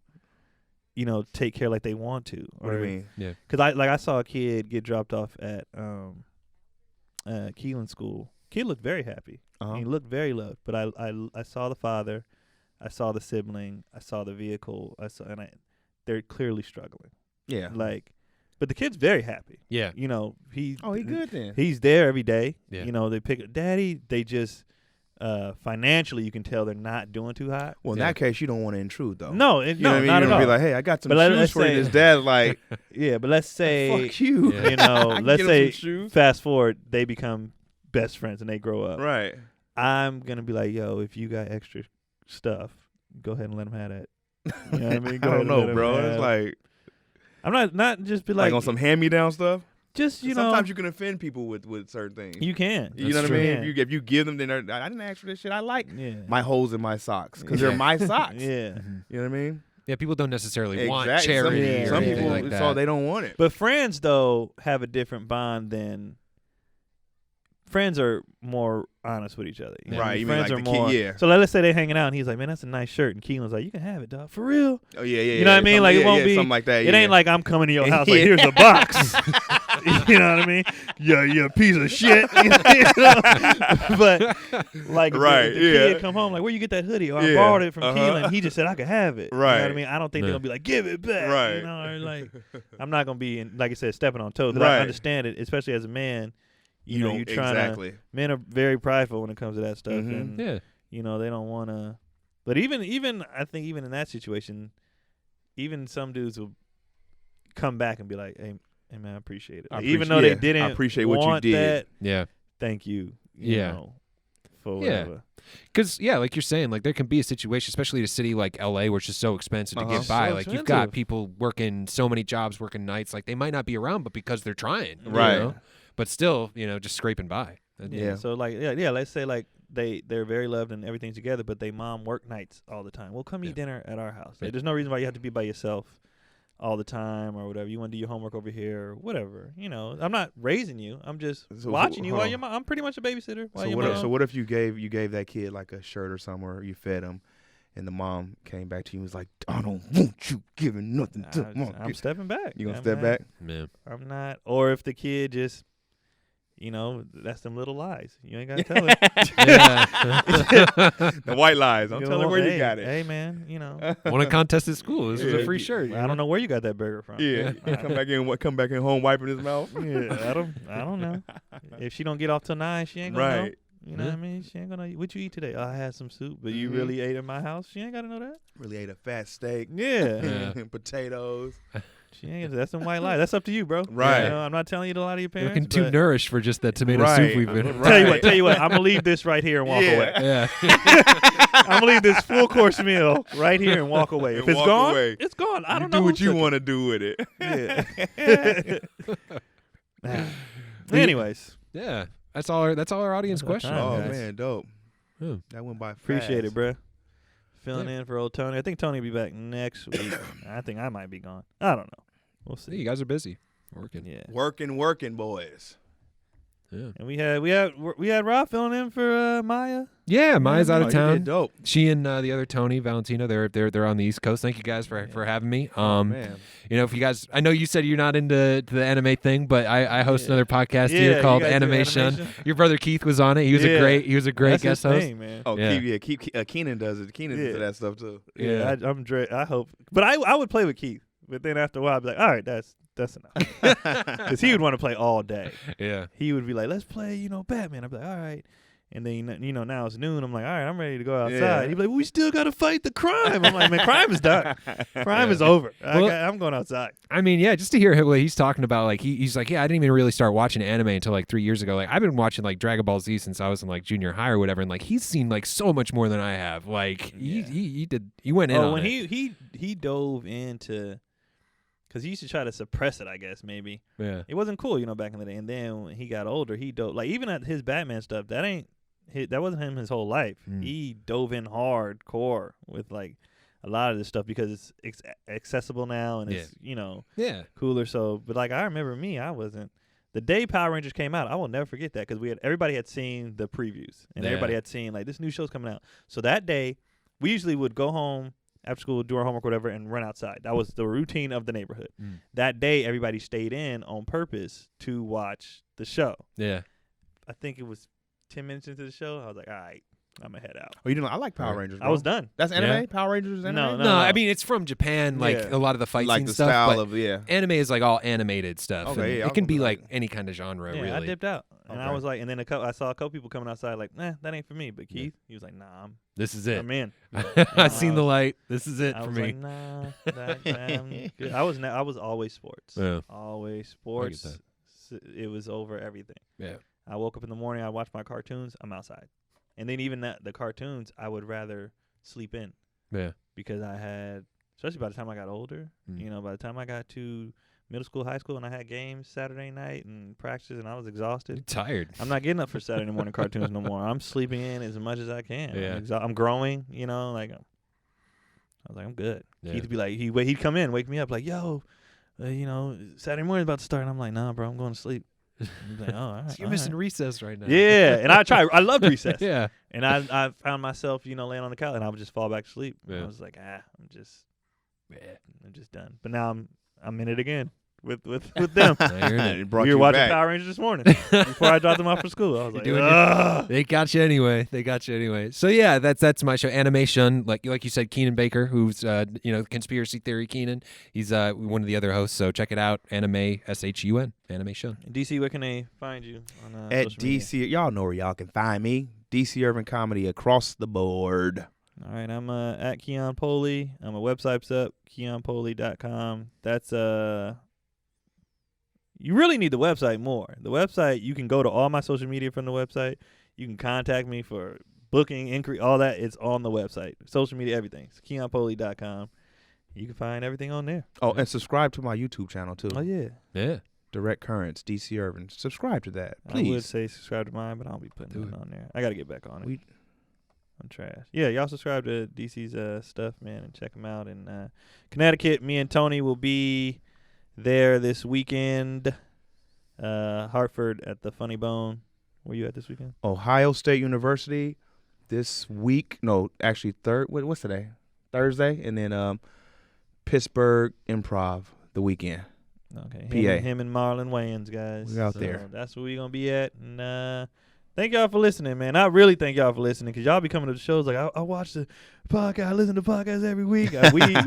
[SPEAKER 2] Take care like they want to.
[SPEAKER 1] What do you mean?
[SPEAKER 3] Yeah.
[SPEAKER 2] Because I saw a kid get dropped off at Keelan school. Kid looked very happy. He looked very loved. But I saw the father, I saw the sibling, I saw the vehicle. They're clearly struggling.
[SPEAKER 1] Yeah.
[SPEAKER 2] But the kid's very happy.
[SPEAKER 3] Yeah.
[SPEAKER 2] He
[SPEAKER 1] good then.
[SPEAKER 2] He's there every day.
[SPEAKER 3] Yeah.
[SPEAKER 2] They pick up Daddy. They just. Financially, you can tell they're not doing too hot.
[SPEAKER 1] Well, in that case, you don't want to intrude, though.
[SPEAKER 2] No,
[SPEAKER 1] not
[SPEAKER 2] at all.
[SPEAKER 1] Be like, hey, I got some shoes for you. His dad, like,
[SPEAKER 2] yeah, but let's say,
[SPEAKER 1] fuck you.
[SPEAKER 2] Let's say, fast forward, they become best friends and they grow up.
[SPEAKER 1] Right.
[SPEAKER 2] I'm gonna be like, yo, if you got extra stuff, go ahead and let them have that. You know what I mean?
[SPEAKER 1] I don't know, bro. It's like,
[SPEAKER 2] I'm not just be like
[SPEAKER 1] on some hand-me-down stuff.
[SPEAKER 2] Just
[SPEAKER 1] sometimes you can offend people with certain things.
[SPEAKER 2] You can.
[SPEAKER 1] You know what I mean? If you give them, then I didn't ask for this shit. I like my holes in my socks because they're my socks.
[SPEAKER 2] Yeah.
[SPEAKER 1] You know what I mean?
[SPEAKER 3] Yeah, people don't necessarily want charity or anything like that.
[SPEAKER 1] So they don't want it.
[SPEAKER 2] But friends, though, have a different bond than friends are more honest with each other. You know?
[SPEAKER 1] Right. You
[SPEAKER 2] friends
[SPEAKER 1] mean like
[SPEAKER 2] are more.
[SPEAKER 1] yeah.
[SPEAKER 2] So let's say they're hanging out and he's like, man, that's a nice shirt. And Keelan's like, you can have it, dog. For real?
[SPEAKER 1] Oh, yeah.
[SPEAKER 2] You know what I mean? Like, it won't be.
[SPEAKER 1] Something like that.
[SPEAKER 2] It ain't like I'm coming to your house like, here's a box. You know what I mean? You're a piece of shit. But like, the kid come home like, where you get that hoodie? Or I borrowed it from Keelan. He just said I could have it.
[SPEAKER 1] Right.
[SPEAKER 2] You know what I mean? I don't think they're gonna be like, give it back.
[SPEAKER 1] Right.
[SPEAKER 2] You know, or like, I'm not gonna be like I said, stepping on toes. But I understand it, especially as a man. You know, you're trying to. Men are very prideful when it comes to that stuff, and they don't want to. But even I think even in that situation, even some dudes will come back and be like, "Hey man, I appreciate it." Even though they didn't,
[SPEAKER 1] I appreciate what you did.
[SPEAKER 2] Thank you. You know, for whatever.
[SPEAKER 3] Because like you're saying, like there can be a situation, especially in a city like LA, where it's just so expensive to get by.
[SPEAKER 2] So
[SPEAKER 3] like you've got people working so many jobs, working nights. Like they might not be around, but because they're trying,
[SPEAKER 1] right?
[SPEAKER 3] You know? But still, just scraping by.
[SPEAKER 2] Yeah. So like, let's say like they're very loved and everything's together, but they mom work nights all the time. Well, come eat dinner at our house. Like, there's no reason why you have to be by yourself all the time or whatever. You want to do your homework over here or whatever. You know, I'm not raising you. I'm just watching you while you're I'm pretty much a babysitter while you're mom.
[SPEAKER 1] So what if you gave that kid like a shirt or something, or you fed him, and the mom came back to you and was like, I don't want you giving nothing to mom.
[SPEAKER 2] I'm stepping back.
[SPEAKER 1] You gonna step back?
[SPEAKER 3] Yeah.
[SPEAKER 2] I'm not. Or if the kid just, you know, that's them little lies. You ain't got to tell it.
[SPEAKER 1] The white lies. I'm telling her where you got it.
[SPEAKER 2] Hey, man, you know.
[SPEAKER 3] Won a contest at school. This is a free shirt.
[SPEAKER 2] I don't know where you got that burger from.
[SPEAKER 1] Yeah. Come back in home wiping his mouth.
[SPEAKER 2] Yeah, I don't know. If she don't get off till 9, she ain't gonna know. You know what I mean? She ain't gonna know. What you eat today? Oh, I had some soup, but you really ate in my house? She ain't gotta know that.
[SPEAKER 1] Really ate a fat steak.
[SPEAKER 2] Yeah.
[SPEAKER 1] Potatoes.
[SPEAKER 2] She ain't. That's some white lies. That's up to you, bro.
[SPEAKER 1] Right.
[SPEAKER 2] You know, I'm not telling you to lie to your
[SPEAKER 3] You're
[SPEAKER 2] parents.
[SPEAKER 3] looking too nourished for just that tomato soup we've been.
[SPEAKER 2] Tell you what. I'm gonna leave this right here and walk away.
[SPEAKER 3] Yeah.
[SPEAKER 2] I'm gonna leave this full course meal right here and walk away. If it's gone, it's gone. I don't know.
[SPEAKER 1] Do what you want to do with it.
[SPEAKER 2] Yeah. Anyways.
[SPEAKER 3] Yeah. That's all our audience questions.
[SPEAKER 1] Oh
[SPEAKER 2] guys.
[SPEAKER 1] man, dope.
[SPEAKER 3] Yeah.
[SPEAKER 1] That went by fast.
[SPEAKER 2] Appreciate it, bro. Filling in for old Tony. I think Tony will be back next week. I think I might be gone. I don't know. We'll see.
[SPEAKER 3] You guys are busy working.
[SPEAKER 2] Yeah.
[SPEAKER 1] Working, boys.
[SPEAKER 3] Yeah.
[SPEAKER 2] And we had Rob filling in for Maya.
[SPEAKER 3] Yeah, Maya's out of
[SPEAKER 1] You
[SPEAKER 3] town.
[SPEAKER 1] did dope.
[SPEAKER 3] She and the other Tony, Valentino, they're on the East Coast. Thank you guys for having me.
[SPEAKER 1] Man.
[SPEAKER 3] You know, if you guys, I know you said you're not into the anime thing, but I host another podcast here called AnimeSHUN. Your brother Keith was on it. He was a great
[SPEAKER 2] That's
[SPEAKER 3] guest
[SPEAKER 2] his
[SPEAKER 3] host.
[SPEAKER 2] thing, man.
[SPEAKER 1] Oh,
[SPEAKER 3] Yeah.
[SPEAKER 1] Kenan does it. Kenan's into that stuff too.
[SPEAKER 2] Yeah, I hope. But I would play with Keith. But then after a while, I'd be like, all right, that's enough. Because he would want to play all day.
[SPEAKER 3] Yeah.
[SPEAKER 2] He would be like, let's play, Batman. I'd be like, all right. And then, now it's noon. I'm like, all right, I'm ready to go outside.
[SPEAKER 1] Yeah.
[SPEAKER 2] He'd be like, well, we still got to fight the crime. I'm like, man, crime is done. Crime is over. I'm going outside.
[SPEAKER 3] I mean, yeah, just to hear what he's talking about, like he's like, yeah, I didn't even really start watching anime until like 3 years ago. Like I've been watching like Dragon Ball Z since I was in like junior high or whatever, and like he's seen like so much more than I have. Like he went in on
[SPEAKER 2] when
[SPEAKER 3] it.
[SPEAKER 2] he dove into, because he used to try to suppress it, I guess, maybe.
[SPEAKER 3] Yeah.
[SPEAKER 2] It wasn't cool, back in the day. And then when he got older, he dove, like even at his Batman stuff, that wasn't him his whole life. He dove in hardcore with like a lot of this stuff because it's accessible now and it's cooler. So, but like I remember I wasn't. The day Power Rangers came out, I will never forget that because everybody had seen the previews and everybody had seen like this new show's coming out. So that day, we usually would go home after school, do our homework, whatever, and run outside. That was the routine of the neighborhood. That day, everybody stayed in on purpose to watch the show.
[SPEAKER 3] Yeah.
[SPEAKER 2] I think it was 10 minutes into the show. I was like, all right, I'm going to head out.
[SPEAKER 1] Oh, you didn't? I like Power Rangers. Bro.
[SPEAKER 2] I was done.
[SPEAKER 1] That's anime?
[SPEAKER 3] Yeah.
[SPEAKER 1] Power Rangers is anime?
[SPEAKER 2] No.
[SPEAKER 3] I mean it's from Japan, like a lot of the fight
[SPEAKER 1] like
[SPEAKER 3] scene
[SPEAKER 1] the
[SPEAKER 3] stuff.
[SPEAKER 1] style
[SPEAKER 3] but
[SPEAKER 1] of
[SPEAKER 3] anime is like all animated stuff.
[SPEAKER 1] Okay,
[SPEAKER 3] and
[SPEAKER 1] yeah,
[SPEAKER 3] it can be
[SPEAKER 1] I'll-
[SPEAKER 3] like any kind of genre,
[SPEAKER 2] Yeah,
[SPEAKER 3] really.
[SPEAKER 2] I dipped out. And I
[SPEAKER 1] Okay.
[SPEAKER 2] was like, and then I saw a couple people coming outside like, nah, that ain't for me. But Keith, he was like, nah,
[SPEAKER 3] This is it.
[SPEAKER 2] I'm in.
[SPEAKER 3] I've seen the light. This is it
[SPEAKER 2] I
[SPEAKER 3] for
[SPEAKER 2] was
[SPEAKER 3] me.
[SPEAKER 2] like, nah, I'm good. I was always sports.
[SPEAKER 3] Yeah.
[SPEAKER 2] Always
[SPEAKER 3] I
[SPEAKER 2] sports.
[SPEAKER 3] get
[SPEAKER 2] It was over everything.
[SPEAKER 3] Yeah.
[SPEAKER 2] I woke up in the morning, I watched my cartoons, I'm outside. And then even the cartoons, I would rather sleep in
[SPEAKER 3] Yeah.
[SPEAKER 2] because I had, especially by the time I got older, by the time I got to middle school, high school, and I had games Saturday night and practice, and I was exhausted.
[SPEAKER 3] You're tired.
[SPEAKER 2] I'm not getting up for Saturday morning cartoons no more. I'm sleeping in as much as I can.
[SPEAKER 3] Yeah.
[SPEAKER 2] I'm growing, like I was like, I'm good.
[SPEAKER 3] Yeah.
[SPEAKER 2] He'd be like, he'd come in, wake me up, like, yo, Saturday morning's about to start. And I'm like, nah, bro, I'm going to sleep. He's like, oh, all right.
[SPEAKER 3] So you're missing recess right now.
[SPEAKER 2] Yeah, and I loved recess.
[SPEAKER 3] Yeah.
[SPEAKER 2] And I found myself, laying on the couch, and I would just fall back to sleep.
[SPEAKER 3] Yeah.
[SPEAKER 2] I was like, I'm just done. But now I'm in it again with them.
[SPEAKER 3] Now you're in it.
[SPEAKER 1] It brought
[SPEAKER 2] We
[SPEAKER 1] you
[SPEAKER 2] were watching
[SPEAKER 1] back.
[SPEAKER 2] Power Rangers this morning before I dropped them off for school. I was like,
[SPEAKER 3] doing
[SPEAKER 2] ugh.
[SPEAKER 3] They got you anyway. So yeah, that's my show, AnimeSHUN. Like you said, Kenan Baker, who's conspiracy theory Kenan. He's one of the other hosts. So check it out, AnimeSHUN, AnimeSHUN.
[SPEAKER 2] DC, where can they find you on
[SPEAKER 1] At
[SPEAKER 2] social media?
[SPEAKER 1] DC, y'all know where y'all can find me. DC Ervin Comedy across the board.
[SPEAKER 2] All right, I'm at Keon Polee. My website's up, KeonPolee.com. That's you really need the website more. The website, you can go to all my social media from the website. You can contact me for booking, inquiry, all that. It's on the website. Social media, everything. It's KeonPolee.com. You can find everything on there.
[SPEAKER 1] Oh, and subscribe to my YouTube channel too.
[SPEAKER 2] Oh yeah.
[SPEAKER 3] Yeah.
[SPEAKER 1] Direct Currents, DC Ervin. Subscribe to that,
[SPEAKER 2] I would
[SPEAKER 1] please.
[SPEAKER 2] say subscribe to mine, but I don't be putting it on there. I got to get back on it. I'm trash. Yeah, y'all subscribe to DC's stuff, man, and check him out. In Connecticut, me and Tony will be there this weekend. Hartford at the Funny Bone. Where you at this weekend?
[SPEAKER 1] Ohio State University this week. No, actually what's today? Thursday, and then Pittsburgh Improv the weekend.
[SPEAKER 2] Okay,
[SPEAKER 1] PA.
[SPEAKER 2] Him and Marlon Wayans, guys.
[SPEAKER 1] We out there.
[SPEAKER 2] That's where we gonna be at. And thank y'all for listening, man. I really thank y'all for listening because y'all be coming to the shows like I watch the podcast, I listen to podcasts every week.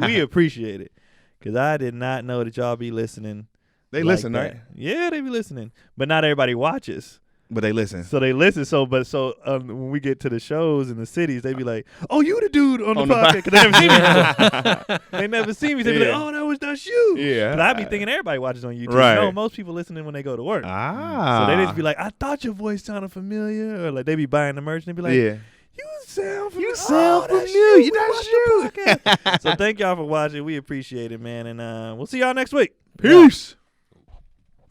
[SPEAKER 2] We appreciate it because I did not know that y'all be listening.
[SPEAKER 1] They
[SPEAKER 2] like
[SPEAKER 1] listen,
[SPEAKER 2] that.
[SPEAKER 1] right?
[SPEAKER 2] Yeah, they be listening, but not everybody watches.
[SPEAKER 1] But they listen.
[SPEAKER 2] So they listen. So when we get to the shows in the cities, they be like, "Oh, you the dude on the podcast?" Because they never see me before. They never see me. They be like, "Oh, that's you."
[SPEAKER 1] Yeah.
[SPEAKER 2] But I be thinking everybody watches on YouTube.
[SPEAKER 1] Right.
[SPEAKER 2] No, most people listening when they go to work.
[SPEAKER 1] Ah.
[SPEAKER 2] So they just be like, "I thought your voice sounded familiar," or like they be buying the merch and they be like,
[SPEAKER 1] yeah.
[SPEAKER 2] "You sound familiar."
[SPEAKER 1] You sound familiar.
[SPEAKER 2] You
[SPEAKER 1] That's
[SPEAKER 2] watch
[SPEAKER 1] you.
[SPEAKER 2] the podcast. So thank y'all for watching. We appreciate it, man, and we'll see y'all next week.
[SPEAKER 1] Peace.